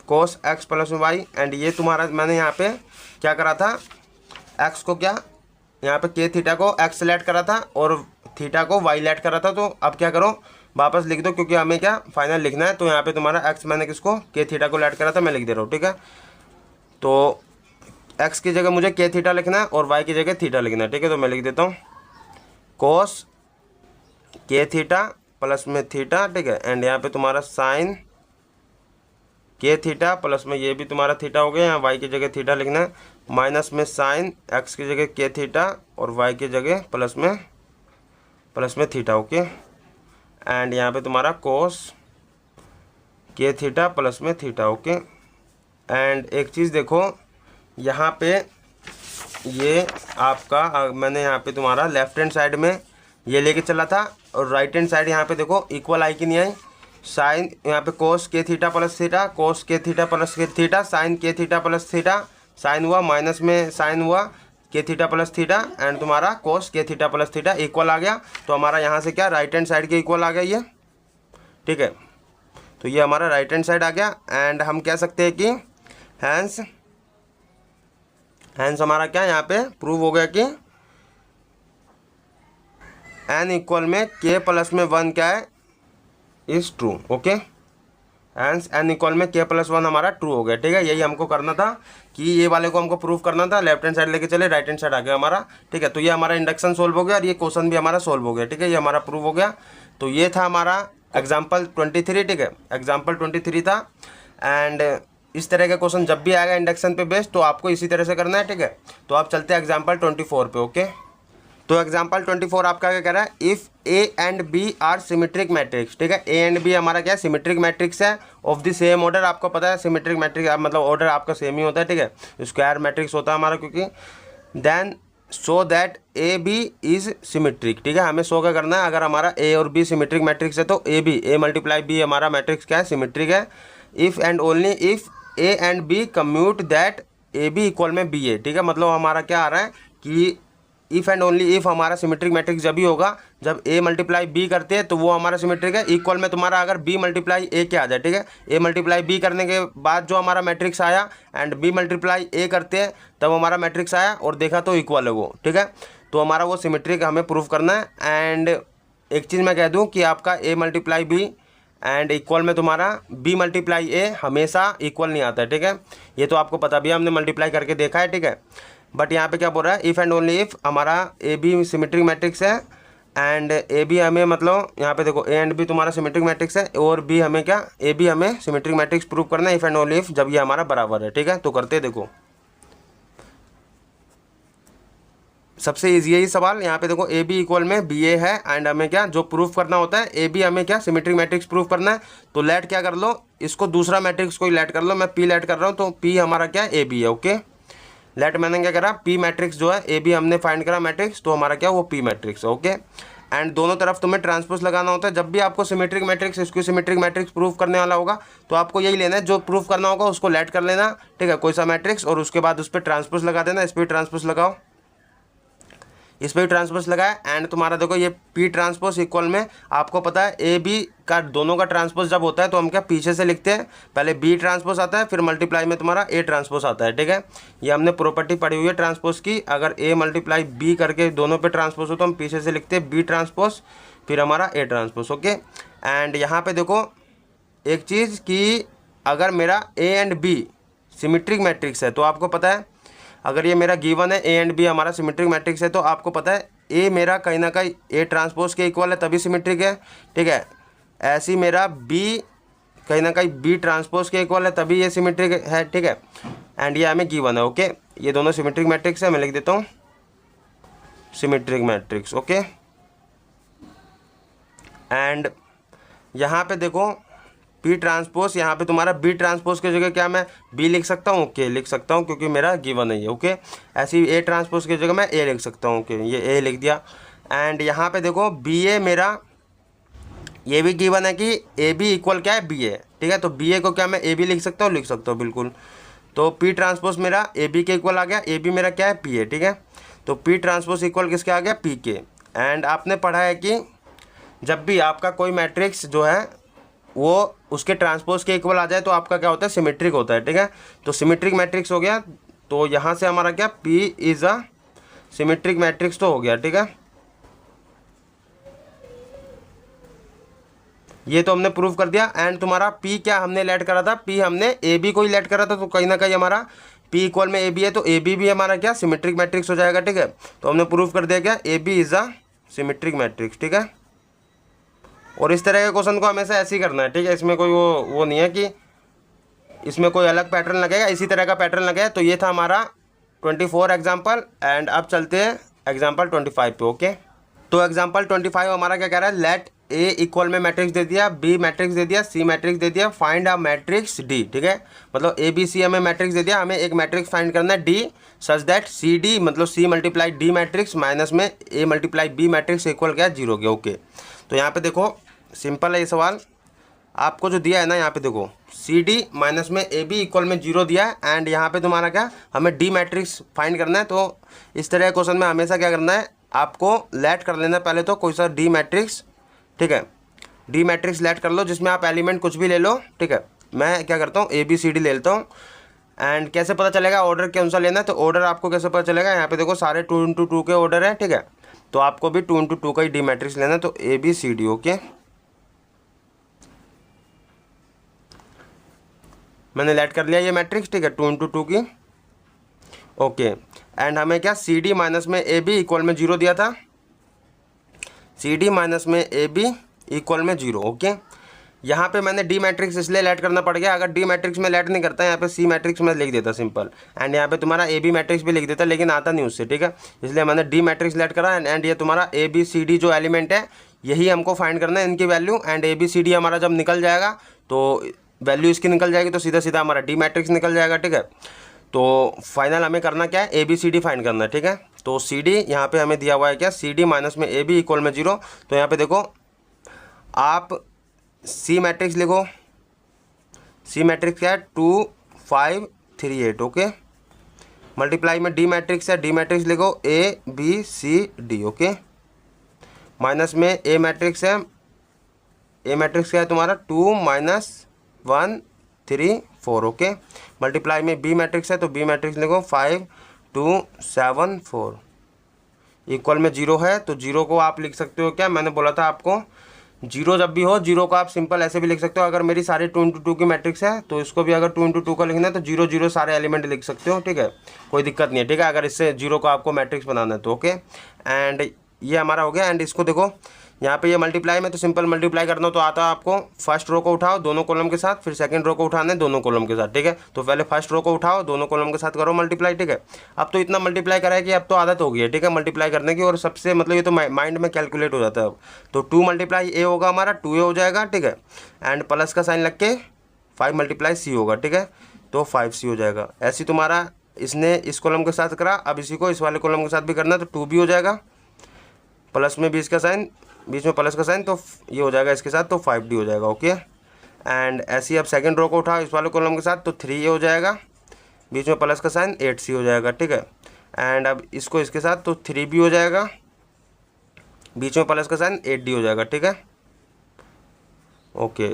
कोस एक्स प्लस में वाई, एंड ये तुम्हारा मैंने यहाँ पे क्या करा था, एक्स को क्या यहाँ पे के थीटा को एक्स सेलेक्ट करा था और थीटा को वाई लेट करा था, तो अब क्या करो वापस लिख दो क्योंकि हमें क्या फाइनल लिखना है, तो यहाँ पे तुम्हारा एक्स मैंने किसको के थीटा को लेट करा था, मैं लिख दे रहा हूँ, ठीक है, तो एक्स की जगह मुझे के थीटा लिखना है और वाई की जगह थीटा लिखना है, ठीक है, तो मैं लिख देता हूँ कोस के थीटा प्लस में थीटा, ठीक है। एंड यहाँ पे तुम्हारा साइन के थीटा प्लस में ये भी तुम्हारा थीटा हो गया, यहाँ वाई की जगह थीटा लिखना है, माइनस में साइन एक्स की जगह के थीटा और वाई की जगह प्लस में थीटा, ओके। एंड यहाँ पे तुम्हारा कोस के थीटा प्लस में थीटा, ओके। एंड एक चीज़ देखो, यहाँ पे ये आपका मैंने यहाँ पे तुम्हारा लेफ्ट हैंड साइड में ये लेके चला था और राइट हैंड साइड यहाँ पे देखो इक्वल आई की नहीं आई, साइन यहाँ पे कोस के थीटा प्लस थीटा, कोस के थीटा प्लस के थीटा, साइन के थीटा प्लस थीटा, साइन हुआ माइनस में साइन हुआ के थीटा प्लस थीटा एंड तुम्हारा कोस के थीटा प्लस थीटा इक्वल आ गया। तो हमारा यहाँ से क्या राइट हैंड साइड के इक्वल आ गया ये, ठीक है। तो ये हमारा राइट हैंड साइड आ गया एंड हम कह सकते हैं कि हैंस हमारा क्या यहाँ पे प्रूव हो गया कि एन इक्वल में के प्लस में 1 क्या है, is true, okay. Hence n equal में के प्लस 1 हमारा ट्रू हो गया, ठीक है। यही हमको करना था कि ये वाले को हमको प्रूव करना था, लेफ्ट हैंड साइड लेके चले, राइट हैंड साइड आ गया हमारा, ठीक है। तो ये हमारा इंडक्शन सोल्व हो गया और ये क्वेश्चन भी हमारा सोल्व हो गया, ठीक है। ये हमारा प्रूव हो गया। तो ये था हमारा एग्जाम्पल 23, ठीक है। एग्जाम्पल 23 था एंड इस तरह का क्वेश्चन जब भी आएगा इंडक्शन पे बेस्ड तो आपको इसी तरह से करना है, ठीक है। तो आप चलते हैं एग्जाम्पल 24 पे, ओके। तो एग्जाम्पल 24 आपका क्या कह रहा है, if A and B are symmetric matrix, ठीक है। ए एंड बी हमारा क्या है, सिमेट्रिक मैट्रिक्स है ऑफ द सेम ऑर्डर। आपको पता है सिमेट्रिक मैट्रिक्स मतलब ऑर्डर आपका सेम ही होता है, ठीक है। स्क्वायर मैट्रिक्स होता है हमारा, क्योंकि then show that A B is symmetric, ठीक है। हमें शो क्या करना है, अगर हमारा ए और बी सिमेट्रिक मैट्रिक्स है तो ए मल्टीप्लाई बी हमारा मैट्रिक्स क्या है, सिमेट्रिक है। If and only if A and B commute that A B equal में बी ए, ठीक है। मतलब हमारा क्या आ रहा है कि इफ़ एंड ओनली इफ़ हमारा सिमेट्रिक मैट्रिक्स जब ही होगा जब ए मल्टीप्लाई बी करते हैं तो वो हमारा सिमेट्रिक है। इक्वल में तुम्हारा अगर बी मल्टीप्लाई ए के आ जाए, ठीक है। ए मल्टीप्लाई बी करने के बाद जो हमारा मैट्रिक्स आया एंड बी मल्टीप्लाई ए करते हैं तब हमारा मैट्रिक्स आया और देखा तो इक्वल है वो, ठीक है। तो हमारा वो सिमेट्रिक हमें प्रूफ करना है। एंड एक चीज़ मैं कह दूँ कि आपका ए मल्टीप्लाई बी एंड इक्वल में तुम्हारा बी मल्टीप्लाई ए हमेशा इक्वल नहीं आता है, ठीक है। ये तो आपको पता भी है, हमने मल्टीप्लाई करके देखा है, ठीक है। बट यहाँ पे क्या बोल रहा है, इफ़ एंड ओनली इफ़ हमारा ए बी सिमेट्रिक मैट्रिक्स है एंड ए बी हमें मतलब यहाँ पे देखो ए एंड बी तुम्हारा सिमेट्रिक मैट्रिक्स है और बी हमें क्या, ए बी हमें सिमेट्रिक मैट्रिक्स प्रूव करना है इफ़ एंड ओनली इफ़ जब ये हमारा बराबर है, ठीक है। तो करते देखो, सबसे ईजी है ये सवाल। यहाँ पे देखो ए बी इक्वल में बी ए है एंड हमें क्या जो प्रूफ करना होता है, ए बी हमें क्या सिमेट्रिक मैट्रिक्स प्रूफ करना है। तो लेट क्या कर लो, इसको दूसरा मैट्रिक्स को ही लेट कर लो, मैं पी लेट कर रहा हूँ। तो पी हमारा क्या ए बी है, ओके। लेट मैंने क्या करा, पी मैट्रिक्स जो है ए बी हमने फाइंड करा मैट्रिक्स, तो हमारा क्या वो पी मैट्रिक्स है, ओके। एंड दोनों तरफ तुम्हें ट्रांसपोज लगाना होता है। जब भी आपको सिमेट्रिक मैट्रिक्स इसको सिमेट्रिक मैट्रिक्स प्रूफ करने वाला होगा तो आपको यही लेना है, जो प्रूफ करना होगा उसको लेट कर लेना, ठीक है, कोई सा मैट्रिक्स, और उसके बाद उस पर ट्रांसपोज लगा देना। इस पर ट्रांसपोज लगाओ, इस पर भी ट्रांसपोज लगाया एंड तुम्हारा देखो ये पी ट्रांसपोज इक्वल में आपको पता है ए बी का दोनों का ट्रांसपोज जब होता है तो हम क्या पीछे से लिखते हैं, पहले बी ट्रांसपोज आता है फिर मल्टीप्लाई में तुम्हारा ए ट्रांसपोज आता है, ठीक है। ये हमने प्रॉपर्टी पढ़ी हुई है ट्रांसपोज की, अगर ए मल्टीप्लाई बी करके दोनों पे ट्रांसपोज हो तो हम पीछे से लिखते हैं बी ट्रांसपोज फिर हमारा ए ट्रांसपोज, ओके। एंड यहाँ पे देखो एक चीज़ कि अगर मेरा A and B symmetric matrix है तो आपको पता है अगर ये मेरा गिवन है ए एंड बी हमारा सिमेट्रिक मैट्रिक्स है तो आपको पता है ए मेरा कहीं ना कहीं ए ट्रांसपोज के इक्वल है तभी सिमेट्रिक है, ठीक है। ऐसी मेरा बी कहीं ना कहीं बी ट्रांसपोज के इक्वल है तभी ये सिमेट्रिक है, ठीक है। एंड ये हमें गिवन है, ओके। ये दोनों सिमेट्रिक मैट्रिक्स है, मैं लिख देता हूँ सिमेट्रिक मैट्रिक्स, ओके। एंड यहाँ पे देखो पी ट्रांसपोज, यहाँ पे तुम्हारा बी ट्रांसपोज की जगह क्या मैं बी लिख सकता हूँ, ओके लिख सकता हूँ क्योंकि मेरा गिवन है ये, ओके। ऐसी ए ट्रांसपोज की जगह मैं ए लिख सकता हूँ, ओके, ये ए लिख दिया। एंड यहाँ पे देखो बी ए मेरा ये भी गिवन है कि ए बी इक्वल क्या है बी ए, ठीक है। तो बी ए को क्या मैं ए बी लिख सकता हूँ, लिख सकता हूँ बिल्कुल। तो पी ट्रांसपोज मेरा ए बी के इक्वल आ गया, ए बी मेरा क्या है पी ए, ठीक है। तो पी ट्रांसपोज इक्वल किसके आ गया, पी के। एंड आपने पढ़ा है कि जब भी आपका कोई मैट्रिक्स जो है वो उसके ट्रांसपोज के इक्वल आ जाए तो आपका क्या होता है, सिमेट्रिक होता है, ठीक है। तो सिमेट्रिक मैट्रिक्स हो गया, तो यहाँ से हमारा क्या P is a symmetric matrix तो हो गया, ठीक है। ये तो हमने प्रूव कर दिया। एंड तुम्हारा P क्या हमने लेट करा था, P हमने ए बी को ही लेट करा था, तो कहीं ना कहीं हमारा P इक्वल में ए बी है तो ए बी भी हमारा क्या सिमेट्रिक मैट्रिक्स हो जाएगा, ठीक है। तो हमने प्रूव कर दिया क्या A B is a symmetric matrix, ठीक है। और इस तरह के क्वेश्चन को हमेशा ऐसे ही करना है, ठीक है। इसमें कोई वो नहीं है कि इसमें कोई अलग पैटर्न लगेगा, इसी तरह का पैटर्न लगेगा। तो ये था हमारा 24 एग्जाम्पल। एंड अब चलते हैं एग्जाम्पल 25 पे। ओके, तो एग्जाम्पल 25 हमारा क्या कह रहा है, लेट ए इक्वल में मैट्रिक्स दे दिया, बी मैट्रिक्स दे दिया, सी मैट्रिक्स दे दिया, फाइंड अ मैट्रिक्स डी, ठीक है। मतलब ए बी सी हमें मैट्रिक्स दे दिया, हमें एक मैट्रिक्स फाइंड करना है D, such that C D मतलब C multiply D matrix minus में A multiply B matrix equal क्या है, 0 गया। ओके, तो यहाँ पे देखो सिंपल है ये सवाल, आपको जो दिया है ना, यहाँ पे देखो सी डी माइनस में ए बी इक्वल में 0 दिया है। एंड यहाँ पे तुम्हारा क्या, हमें डी मैट्रिक्स फाइंड करना है। तो इस तरह के क्वेश्चन में हमेशा क्या करना है, आपको लेट कर लेना पहले तो कोई सा डी मैट्रिक्स, ठीक है। डी मैट्रिक्स लेट कर लो, जिसमें आप एलिमेंट कुछ भी ले लो, ठीक है। मैं क्या करता हूँ, ए बी सी डी ले लेता हूँ। एंड कैसे पता चलेगा, ऑर्डर के अनुसार लेना है। तो ऑर्डर आपको कैसे पता चलेगा, यहाँ पे देखो सारे 2 × 2 के ऑर्डर है, ठीक है। तो आपको भी 2 × 2 का ही डी मैट्रिक्स लेना है। तो A B C D, okay, मैंने लेट कर लिया ये मैट्रिक्स, ठीक है, 2 × 2 की। ओके, एंड हमें क्या सी डी माइनस में ए बी इक्वल में 0 दिया था, सी डी माइनस में ए बी इक्वल में 0। ओके, यहाँ पे मैंने डी मैट्रिक्स इसलिए लेट करना पड़ गया, अगर डी मैट्रिक्स में लेट नहीं करता यहाँ पे सी मैट्रिक्स में लिख देता सिंपल। एंड यहाँ पे तुम्हारा ए बी मैट्रिक्स भी लिख देता, लेकिन आता नहीं उससे, ठीक है। इसलिए मैंने डी मैट्रिक्स लेट करा। एंड ये तुम्हारा ए बी सी डी जो एलिमेंट है, यही हमको फाइंड करना है, इनकी value. And A B C D हमारा जब निकल जाएगा, तो वैल्यू इसकी निकल जाएगी, तो सीधा सीधा हमारा डी मैट्रिक्स निकल जाएगा, ठीक है। तो फाइनल हमें करना क्या है, A B C D find करना है, ठीक है। तो सी डी यहाँ पे हमें दिया हुआ है क्या, सी डी माइनस में ए बी इक्वल में 0। तो यहाँ पे देखो आप सी मैट्रिक्स लिखो, सी मैट्रिक्स क्या है 2 5 3 8, ओके। मल्टीप्लाई में डी मैट्रिक्स है, डी मैट्रिक्स लिखो A B C D, okay. Minus में ए मैट्रिक्स है, ए मैट्रिक्स क्या है तुम्हारा 2 -1 3 4, ओके। मल्टीप्लाई में बी मैट्रिक्स है, तो बी मैट्रिक्स लिखो 5 2 7 4। इक्वल में 0 है, तो 0 को आप लिख सकते हो क्या, मैंने बोला था आपको 0 जब भी हो, 0 को आप सिंपल ऐसे भी लिख सकते हो। अगर मेरी सारी 2 × 2 की मैट्रिक्स है, तो इसको भी अगर 2 × 2 का लिखना है तो 0 0 सारे एलिमेंट लिख सकते हो, ठीक है, कोई दिक्कत नहीं है, ठीक है। अगर इससे 0 को आपको मैट्रिक्स बनाना है तो, ओके। एंड ये हमारा हो गया। एंड इसको देखो यहाँ पे ये मल्टीप्लाई में, तो सिंपल मल्टीप्लाई करना तो आता है आपको, फर्स्ट रो को उठाओ दोनों कॉलम के साथ, फिर सेकंड रो को उठाना है दोनों कॉलम के साथ, ठीक है। तो पहले फर्स्ट रो को उठाओ, दोनों कॉलम के साथ करो मल्टीप्लाई, ठीक है। अब तो इतना मल्टीप्लाई करा है कि अब तो आदत हो गई है, ठीक है, मल्टीप्लाई करने की। और सबसे मतलब ये तो माइंड में कैलकुलेट हो जाता है अब। तो 2 × ए होगा हमारा, 2a हो जाएगा, ठीक है। एंड प्लस का साइन लग के 5 × c होगा, ठीक है, तो 5c हो जाएगा। ऐसे तुम्हारा इसने इस कॉलम के साथ करा, अब इसी को इस वाले कॉलम के साथ भी करना है, तो 2b हो जाएगा, प्लस में 20 का साइन, बीच में प्लस का साइन, तो ये हो जाएगा इसके साथ, तो 5d हो जाएगा, ओके। एंड ऐसे ही अब सेकंड रो को उठाओ इस वाले कॉलम के साथ, तो 3a हो जाएगा, बीच में प्लस का साइन 8c हो जाएगा, ठीक है। एंड अब इसको इसके साथ, तो 3b हो जाएगा, बीच में प्लस का साइन 8d हो जाएगा, ठीक है, ओके।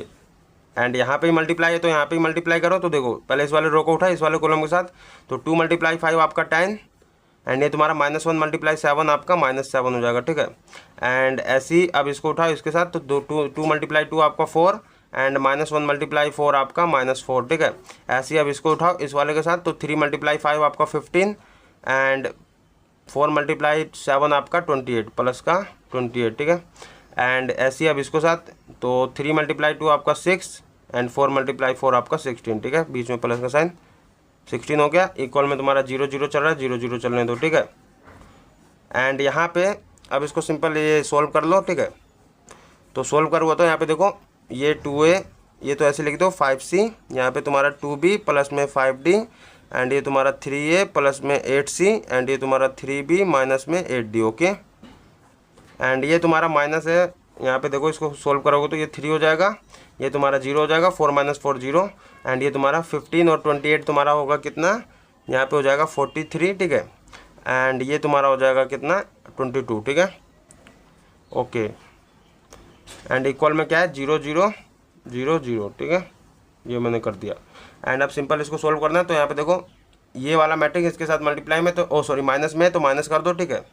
एंड यहाँ पे ही मल्टीप्लाई है, तो यहाँ पे ही मल्टीप्लाई करो। तो देखो पहले इस वाले रो को उठा इस वाले कॉलम के साथ, तो 2 × 5 आपका 10, एंड ये तुम्हारा -1 × 7 आपका -7 हो जाएगा, ठीक है। एंड ऐसे ही अब इसको उठाओ इसके साथ, तो 2 × 2 आपका 4, एंड -1 × 4 आपका -4, ठीक है। ऐसे ही अब इसको उठाओ इस वाले के साथ, तो 3 × 5 आपका 15, एंड 4 × 7 आपका 28, प्लस का 28, ठीक है। एंड ऐसे ही अब इसको साथ, तो 3 × 2 आपका 6, एंड 4 × 4 आपका 16, ठीक है, बीच में प्लस का साइन 16 हो गया। इक्वल में तुम्हारा 0 0 चल रहा है, 0 0 चलने दो, ठीक है। एंड यहाँ पे अब इसको सिंपल ये सोल्व कर लो, ठीक है। तो सोल्व कर हुआ, तो यहाँ पे देखो ये 2a, ये तो ऐसे लिख दो 5c, यहाँ पे तुम्हारा 2b प्लस में 5d, एंड ये तुम्हारा 3a प्लस में 8c, एंड ये तुम्हारा 3b माइनस में 8d, ओके। एंड ये तुम्हारा माइनस है, यहाँ पे देखो इसको सोल्व करोगे तो ये 3 हो जाएगा, ये तुम्हारा 0 हो जाएगा, 4 - 4 0, एंड ये तुम्हारा 15 और 28 तुम्हारा होगा कितना, यहाँ पे हो जाएगा 43, ठीक है। एंड ये तुम्हारा हो जाएगा कितना 22, ठीक है, ओके। एंड इक्वल में क्या है 0 0 0 0, ठीक है, ये मैंने कर दिया। एंड अब सिंपल इसको सोल्व करना है, तो यहाँ पे देखो ये वाला मैट्रिक्स इसके साथ मल्टीप्लाई में, तो सॉरी माइनस में, तो माइनस कर दो, ठीक है।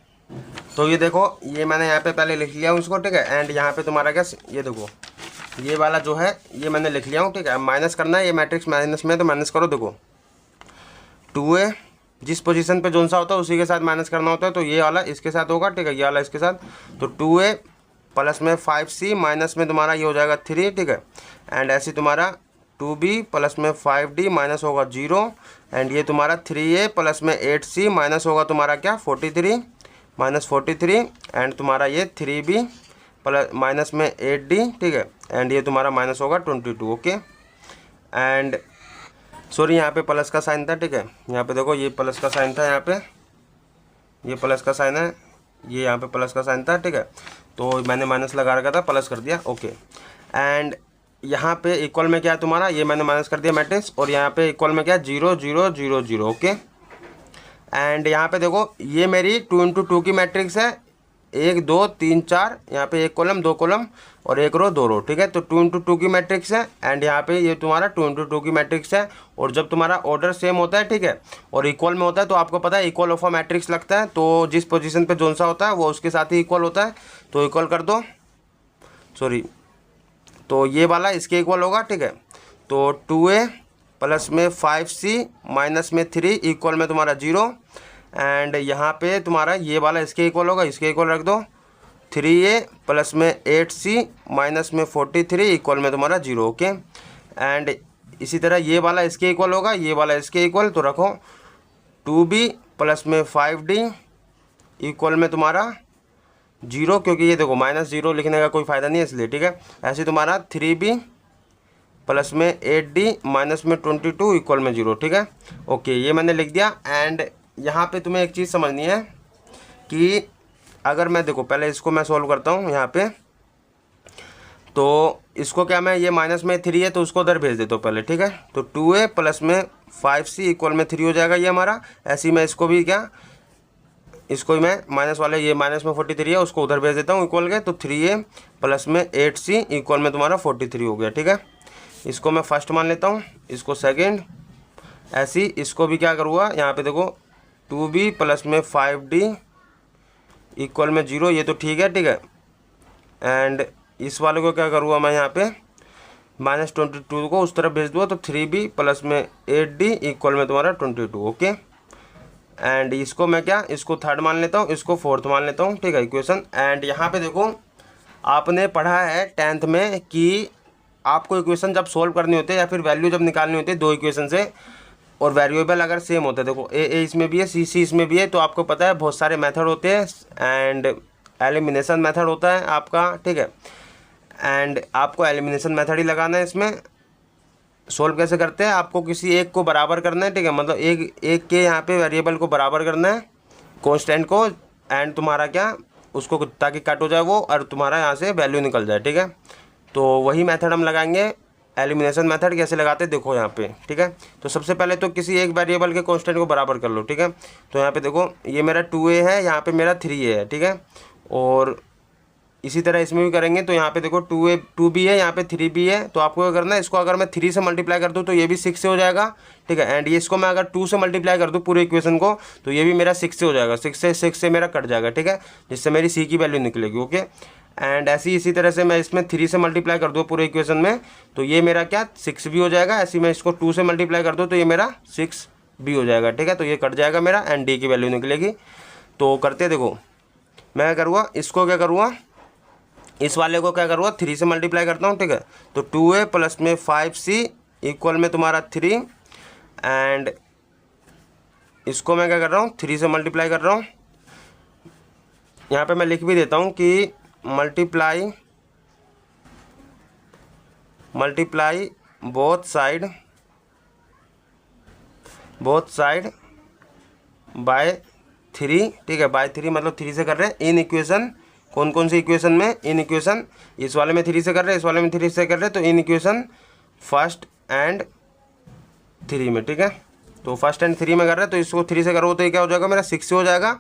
तो ये देखो ये मैंने यहाँ पे पहले लिख लिया हूँ इसको, ठीक है। एंड यहाँ पे तुम्हारा क्या, ये देखो ये वाला जो है ये मैंने लिख लिया हूँ, ठीक है। अब माइनस करना है, ये मैट्रिक्स माइनस में, तो माइनस करो। देखो 2a जिस पोजीशन पे जोन सा होता है उसी के साथ माइनस करना होता है, तो ये वाला इसके साथ होगा, ठीक है, ये वाला इसके साथ, तो 2a प्लस में 5c माइनस में तुम्हारा ये हो जाएगा 3, ठीक है। एंड ऐसे तुम्हारा 2b प्लस में 5d माइनस होगा 0, एंड ये तुम्हारा 3a प्लस में 8c माइनस होगा तुम्हारा क्या 43 माइनस 43, एंड तुम्हारा ये 3b प्लस माइनस में 8d, ठीक है। एंड ये तुम्हारा माइनस होगा 22, ओके। एंड सॉरी यहाँ पे प्लस का साइन था, ठीक है। यहाँ पे देखो ये प्लस का साइन था, यहाँ पे ये प्लस का साइन है, ये यहाँ पे प्लस का साइन था, ठीक है। तो मैंने माइनस लगा रखा था, प्लस कर दिया, ओके। एंड यहाँ पे इक्वल में क्या है तुम्हारा, ये मैंने माइनस कर दिया मैट्रिक्स, और यहाँ पे इक्वल में क्या 0 0 0 0, ओके। एंड यहाँ पे देखो ये मेरी 2 इंटू 2 की मैट्रिक्स है, 1 2 3 4, यहाँ पे 1 कॉलम 2 कॉलम और 1 रो 2 रो, ठीक है। तो 2 इंटू 2 की मैट्रिक्स है, एंड यहाँ पे ये तुम्हारा 2 इंटू 2 की मैट्रिक्स है। और जब तुम्हारा ऑर्डर सेम होता है, ठीक है, और इक्वल में होता है, तो आपको पता है इक्वल ऑफ अ मैट्रिक्स लगता है, तो जिस पोजीशन पे जोन सा होता है वो उसके साथ ही इक्वल होता है, तो इक्वल कर दो, सॉरी, तो ये वाला इसके इक्वल होगा, ठीक है। तो 2a प्लस में 5c माइनस में 3 इक्वल में तुम्हारा 0, एंड यहाँ पे तुम्हारा ये वाला इसके इक्वल होगा, इसके इक्वल रख दो, 3a प्लस में 8c माइनस में 43 इक्वल में तुम्हारा 0, ओके। एंड इसी तरह ये वाला इसके इक्वल होगा, ये वाला इसके इक्वल, तो रखो 2b प्लस में 5d इक्वल में तुम्हारा 0, क्योंकि ये देखो माइनस 0 लिखने का कोई फ़ायदा नहीं है इसलिए, ठीक है। ऐसे तुम्हारा 3b प्लस में 8d माइनस में 22 इक्वल में 0, ठीक है, ओके। ये मैंने लिख दिया। एंड यहाँ पे तुम्हें एक चीज़ समझनी है कि अगर मैं देखो पहले इसको मैं सॉल्व करता हूँ यहाँ पे, तो इसको क्या मैं ये माइनस में 3 है तो उसको उधर भेज देता हूँ पहले, ठीक है। तो 2a प्लस में 5c इक्वल में 3 हो जाएगा ये हमारा। ऐसे ही मैं इसको भी क्या, इसको ही मैं माइनस वाले ये माइनस में 43 है उसको उधर भेज देता हूँ इक्वल के, तो 3a प्लस में 8c इक्वल में तुम्हारा 43 हो गया, ठीक है। इसको मैं फर्स्ट मान लेता हूँ, इसको सेकेंड। ऐसी इसको भी क्या करूँगा, यहाँ पे देखो 2b प्लस में 5d इक्वल में 0, ये तो ठीक है, ठीक है। एंड इस वाले को क्या करूँगा मैं यहाँ पे माइनस 22 को उस तरफ भेज दूँगा, तो 3b प्लस में 8d इक्वल में तुम्हारा 22, ओके। एंड इसको मैं क्या, इसको थर्ड मान लेता हूँ, इसको फोर्थ मान लेता हूँ, ठीक है, इक्वेशन। एंड यहाँ पे देखो आपने पढ़ा है 10th में कि आपको इक्वेशन जब सोल्व करनी होती है या फिर वैल्यू जब निकालनी होती है दो इक्वेशन से, और वेरिएबल अगर सेम होता है, देखो ए इसमें भी है, सी इसमें भी है, तो आपको पता है बहुत सारे मेथड होते हैं, एंड एलिमिनेशन मेथड होता है आपका, ठीक है। एंड आपको एलिमिनेशन मेथड ही लगाना है इसमें। सोल्व कैसे करते हैं, आपको किसी एक को बराबर करना है, ठीक है, मतलब एक के यहाँ पे वेरिएबल को बराबर करना है कांस्टेंट को, एंड तुम्हारा क्या उसको ताकि कट हो जाए वो, और तुम्हारा यहाँ से वैल्यू निकल जाए, ठीक है। तो वही मेथड हम लगाएंगे। एलिमिनेशन मेथड कैसे लगाते हैं देखो यहाँ पे, ठीक है। तो सबसे पहले तो किसी एक वेरिएबल के कांस्टेंट को बराबर कर लो, ठीक है। तो यहाँ पे देखो ये मेरा 2a है, यहाँ पे मेरा 3a है, ठीक है। और इसी तरह इसमें भी करेंगे, तो यहाँ पे देखो 2b है, यहाँ पे 3b है, तो आपको क्या करना है, इसको अगर मैं 3 से मल्टीप्लाई कर दूँ तो ये भी 6 से हो जाएगा, ठीक है। एंड ये इसको मैं अगर 2 से मल्टीप्लाई कर दूँ पूरे इक्वेशन को, तो ये भी मेरा 6 से हो जाएगा, 6 से मेरा कट जाएगा, ठीक है, जिससे मेरी c की वैल्यू निकलेगी, ओके। एंड ऐसी इसी तरह से मैं इसमें 3 से मल्टीप्लाई कर दूँ पूरे इक्वेशन में, तो ये मेरा क्या 6 भी हो जाएगा। ऐसी मैं इसको 2 से मल्टीप्लाई कर दूँ तो ये मेरा 6 भी हो जाएगा, ठीक है। तो ये कट जाएगा मेरा, एंड d की वैल्यू निकलेगी। तो करते देखो मैं क्या करूँगा, इसको क्या करूँगा, इस वाले को क्या करूँगा 3 से मल्टीप्लाई करता हूँ, ठीक है। तो 2a प्लस में 5c इक्वल में तुम्हारा 3, एंड इसको मैं क्या कर रहा हूँ 3 से मल्टीप्लाई कर रहा हूँ। यहाँ पे मैं लिख भी देता हूँ कि मल्टीप्लाई बोथ साइड बाय 3, ठीक है, बाय 3 मतलब 3 से कर रहे हैं इन इक्वेशन। कौन कौन सी इक्वेशन में, इन इक्वेशन इस वाले में 3 से कर रहे हैं, इस वाले में 3 से कर रहे हैं, तो इन इक्वेशन फर्स्ट एंड 3 में, ठीक है। तो फर्स्ट एंड 3 में कर रहे हैं, तो इसको 3 से करो तो ये क्या हो जाएगा मेरा 6 से हो जाएगा।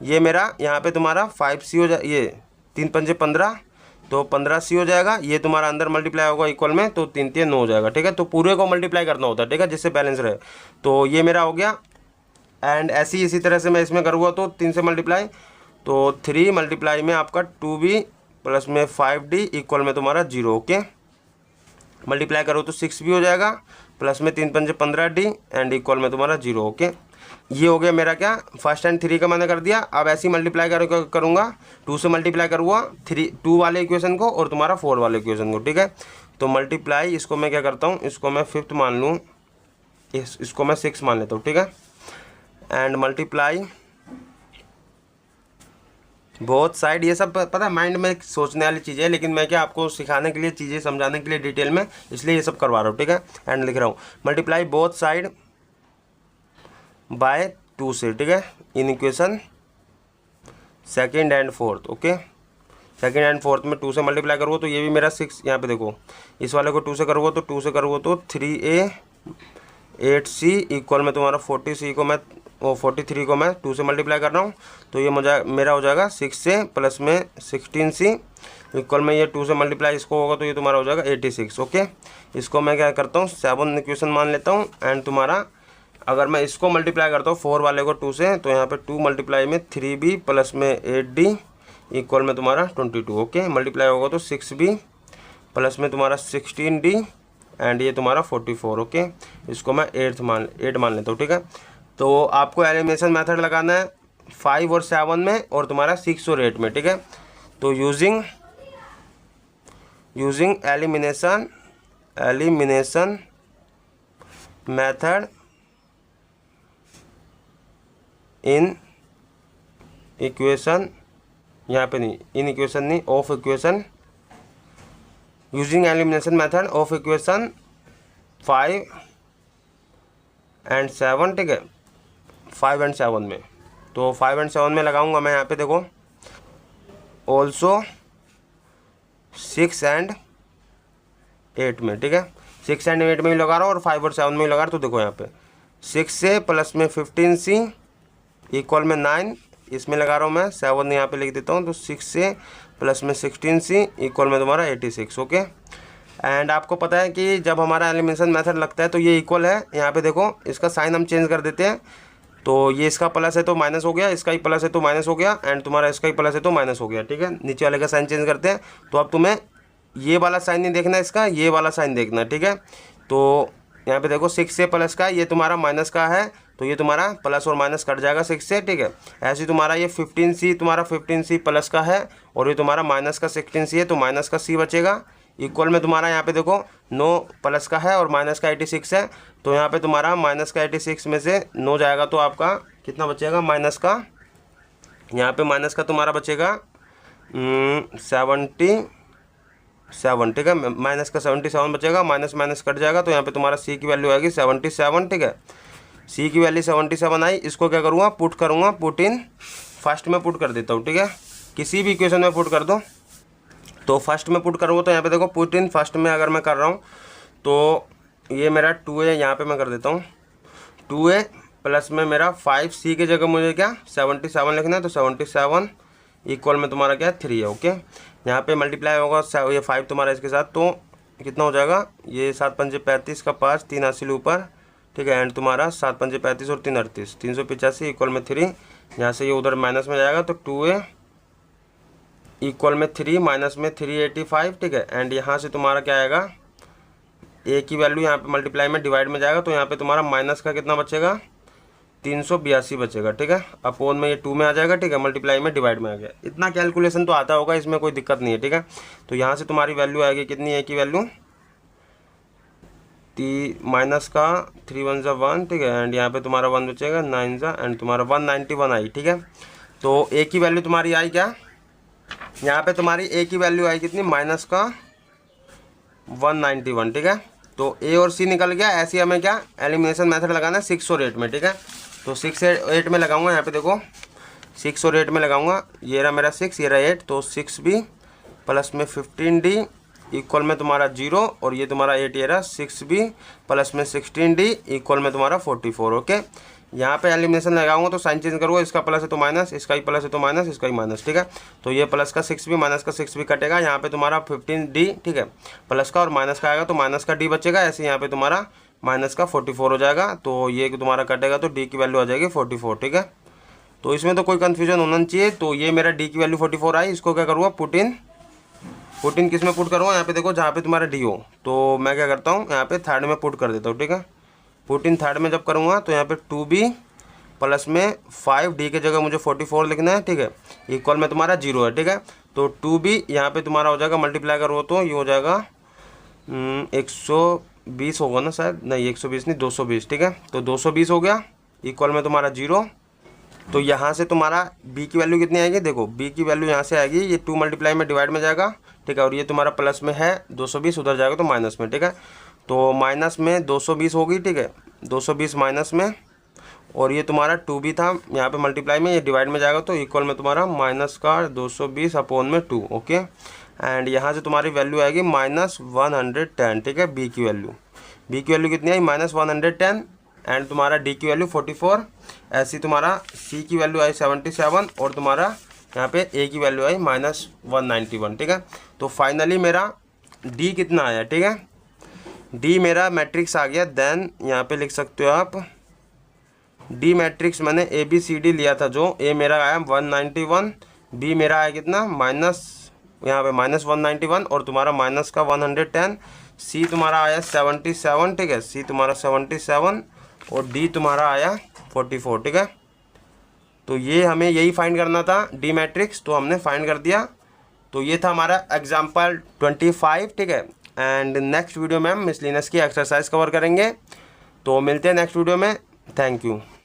ये मेरा यहाँ पे तुम्हारा 5c हो जाए, ये 3 पंजे 15, तो 15c हो जाएगा। ये तुम्हारा अंदर मल्टीप्लाई होगा इक्वल में, तो 3 3 9 हो जाएगा, ठीक है। तो पूरे को मल्टीप्लाई करना होता है, ठीक है, जिससे बैलेंस रहे। तो ये मेरा हो गया। एंड ऐसे ही इसी तरह से मैं इसमें करूँगा तो 3 से मल्टीप्लाई, तो 3 मल्टीप्लाई में आपका 2b प्लस में 5d इक्वल में तुम्हारा 0, ओके। मल्टीप्लाई करो तो 6 भी हो जाएगा, प्लस में 3 पंजे 15d एंड इक्वल में तुम्हारा 0, ओके। ये हो गया मेरा क्या, फर्स्ट एंड थ्री का मैंने कर दिया। अब ऐसे ही मल्टीप्लाई करूँगा, 2 से मल्टीप्लाई करूँगा 2 वाले इक्वेशन को और तुम्हारा 4 वाले इक्वेशन को, ठीक है। तो मल्टीप्लाई, इसको मैं क्या करता हूँ, इसको मैं 5th मान लूँ, इसको मैं 6 मान लेता हूँ, ठीक है। एंड मल्टीप्लाई बोथ साइड, ये सब पता है माइंड में सोचने वाली चीज़ें है, लेकिन मैं क्या आपको सिखाने के लिए, चीज़ें समझाने के लिए डिटेल में, इसलिए ये सब करवा रहा हूँ, ठीक है। एंड लिख रहा हूँ मल्टीप्लाई बोथ साइड बाय 2 से, ठीक है, in equation second and fourth, okay. Second and fourth में 2 से मल्टीप्लाई करूँगा तो ये भी मेरा 6, यहाँ पे देखो इस वाले को 2 से करूँगा तो 2 से करूँगा तो 3a 8c इक्वल में तुम्हारा 40c को मैं 43 को मैं 2 से मल्टीप्लाई कर रहा हूँ, तो ये मेरा हो जाएगा 6 से प्लस में 16c इक्वल में ये 2 से मल्टीप्लाई इसको होगा तो ये तुम्हारा हो जाएगा 86, ओके। इसको मैं क्या करता हूँ 7 इक्वेशन मान लेता हूँ। एंड तुम्हारा अगर मैं इसको मल्टीप्लाई करता हूँ 4 वाले को 2 से, तो यहाँ पे 2 मल्टीप्लाई में 3b प्लस में 8d इक्वल में तुम्हारा 22, ओके। मल्टीप्लाई होगा तो 6b प्लस में तुम्हारा 16d एंड ये तुम्हारा 44, ओके। इसको मैं 8 मान लेता हूँ, ठीक है। तो आपको एलिमिनेशन मेथड लगाना है 5 और 7 में और तुम्हारा 6 और 8 में, ठीक है। तो using elimination method in equation, यहाँ पे नहीं, इन इक्वेशन नहीं, of equation, using elimination method of equation 5 and 7, ठीक है, 5 एंड 7 में। तो 5 एंड 7 में लगाऊंगा मैं, यहाँ पे देखो ऑल्सो 6 एंड 8 में, ठीक है। 6 एंड 8 में ही लगा रहा हूँ और 5 और 7 में ही लगा रहा हूँ। तो देखो यहाँ पे 6 से प्लस में 15c इक्वल में 9, इसमें लगा रहा हूँ मैं 7 यहाँ पे लिख देता हूँ। तो 6 से प्लस में 16c इक्वल में तुम्हारा 86, ओके। एंड आपको पता है कि जब हमारा एलिमिनेशन मेथड लगता है तो ये इक्वल है, यहाँ पे देखो इसका साइन हम चेंज कर देते हैं। तो ये इसका प्लस है तो माइनस हो गया, इसका ही प्लस है तो माइनस हो गया, एंड तुम्हारा इसका ही प्लस है तो माइनस हो गया, ठीक है। नीचे वाले का साइन चेंज करते हैं। तो अब तुम्हें ये वाला साइन नहीं देखना, इसका ये वाला साइन देखना, ठीक है। तो यहाँ पे देखो 6 से प्लस का, ये तुम्हारा माइनस का है, तो ये तुम्हारा प्लस और माइनस कट जाएगा 6 से, ठीक है। ऐसे ही तुम्हारा ये 15c, तुम्हारा 15c प्लस का है और ये तुम्हारा माइनस का 16c है, तो माइनस का c बचेगा इक्वल में तुम्हारा यहाँ पे देखो 9 प्लस का है और माइनस का 86 है। तो यहाँ पे तुम्हारा माइनस का 86 में से 9 जाएगा तो आपका कितना बचेगा माइनस का, यहाँ पे माइनस का तुम्हारा बचेगा 77, ठीक है। माइनस का 77 बचेगा, माइनस माइनस कट जाएगा, तो यहाँ पे तुम्हारा c की वैल्यू आएगी 77, ठीक है। c की वैल्यू 77 आई, इसको क्या करूँगा पुट करूँगा, पुट इन फर्स्ट में पुट कर देता हूँ, ठीक है। किसी भी इक्वेशन में पुट कर दो। तो फर्स्ट में पुट करूँगा तो यहाँ पे देखो पुट इन फर्स्ट में अगर मैं कर रहा हूँ तो ये मेरा 2a यहाँ पे मैं कर देता हूँ, 2a प्लस में मेरा 5c की जगह मुझे क्या 77 लिखना है, तो 77 इक्वल में तुम्हारा क्या 3 है, ओके। यहाँ पे मल्टीप्लाई होगा ये 5 तुम्हारा इसके साथ, तो कितना हो जाएगा, ये 7 पंजे 35 का 5 3 80 ऊपर, ठीक है। एंड तुम्हारा 7 पंजे 35 और 3 38 385 इक्वल में 3, यहाँ से ये उधर माइनस में जाएगा तो 2a इक्वल में 3 माइनस में 385, ठीक है। एंड यहाँ से तुम्हारा क्या आएगा, a की वैल्यू यहाँ पे मल्टीप्लाई में डिवाइड में जाएगा, तो यहाँ पे तुम्हारा माइनस का कितना बचेगा 382 बचेगा, ठीक है। अपोन में ये 2 में आ जाएगा, ठीक है, मल्टीप्लाई में डिवाइड में आ गया। इतना कैलकुलेशन तो आता होगा, इसमें कोई दिक्कत नहीं है, ठीक है। तो यहाँ से तुम्हारी वैल्यू आएगी कितनी, a की वैल्यू माइनस का 3 1 जा 1, ठीक है। एंड यहाँ पे तुम्हारा 1 बचेगा 9 जा, एंड तुम्हारा 191 आई, ठीक है। तो a की वैल्यू तुम्हारी आई क्या, यहाँ पे तुम्हारी a की वैल्यू आई कितनी माइनस का 191, ठीक है। तो a और c निकल गया। ऐसे ही हमें क्या एलिमिनेशन मेथड लगाना है 6 और 8 में, ठीक है। तो 6 8 में लगाऊंगा, यहाँ पे देखो 6 और 8 में लगाऊंगा, ये रहा मेरा 6, ये रहा 8, तो 6b प्लस में 15d इक्वल में तुम्हारा 0 और ये तुम्हारा 8 ये रहा 6b प्लस में 16d इक्वल में तुम्हारा 44, ओके। यहाँ पे एलिमिनेशन लगाऊंगा तो साइन चेंज करूँगा, इसका प्लस है तो माइनस, इसका ही प्लस है तो माइनस, इसका ही माइनस, ठीक है। तो ये प्लस का 6b माइनस का 6b कटेगा, यहाँ पे तुम्हारा 15d, ठीक है, प्लस का और माइनस का आएगा तो माइनस का d बचेगा। ऐसे यहाँ पे तुम्हारा माइनस का 44 हो जाएगा, तो ये तुम्हारा कटेगा तो d की वैल्यू आ जाएगी 44, ठीक है। तो इसमें तो कोई कन्फ्यूजन होना नहीं चाहिए। तो ये मेरा d की वैल्यू 44 आई, इसको क्या करूँगा पुट इन किस में पुट करूँगा, यहाँ पे देखो जहाँ पे तुम्हारा d हो, तो मैं क्या करता हूँ यहाँ पे थर्ड में पुट कर देता हूँ, ठीक है। पुट इन थर्ड में जब करूँगा तो यहाँ पे 2b प्लस में 5, डी की जगह मुझे 44 लिखना है, ठीक है, इक्वल में तुम्हारा 0 है, ठीक है। तो 2b यहाँ पे तुम्हारा हो जाएगा, मल्टीप्लाई करो तो ये हो जाएगा 120 होगा ना शायद, नहीं 120 नहीं 220, ठीक है। तो 220 हो गया, इक्वल में तुम्हारा 0। तो यहाँ से तुम्हारा b की वैल्यू कितनी आएगी, देखो b की वैल्यू यहाँ से आएगी, ये 2 मल्टीप्लाई में डिवाइड में जाएगा, ठीक है, और ये तुम्हारा प्लस में है 220, उधर जाएगा तो माइनस में, ठीक है। तो माइनस में 220 होगी, ठीक है, 220 माइनस में, और ये तुम्हारा 2b था यहाँ पे मल्टीप्लाई में, ये डिवाइड में जाएगा तो इक्वल में तुम्हारा माइनस का 220 अपॉन में 2, ओके। एंड यहाँ से तुम्हारी वैल्यू आएगी -110, ठीक है, b की वैल्यू कितनी आई -110, एंड तुम्हारा d की वैल्यू 44, ऐसी तुम्हारा c की वैल्यू आई 77, और तुम्हारा यहाँ पे a की वैल्यू आई -191, ठीक है। तो फाइनली मेरा d कितना आया, ठीक है, d मेरा मैट्रिक्स आ गया। देन यहाँ पे लिख सकते हो आप डी मैट्रिक्स, मैंने ए बी सी डी लिया था, जो ए मेरा आया 191, बी मेरा आया कितना माइनस, यहाँ पे -191, और तुम्हारा माइनस का 110, सी तुम्हारा आया 77, ठीक है, सी तुम्हारा 77, और डी तुम्हारा आया 44, ठीक है। तो ये हमें यही फाइंड करना था डी मैट्रिक्स, तो हमने फाइंड कर दिया। तो ये था हमारा एग्जाम्पल 25, ठीक है। एंड नेक्स्ट वीडियो में हम मिसलिनियस की एक्सरसाइज कवर करेंगे। तो मिलते हैं नेक्स्ट वीडियो में, थैंक यू।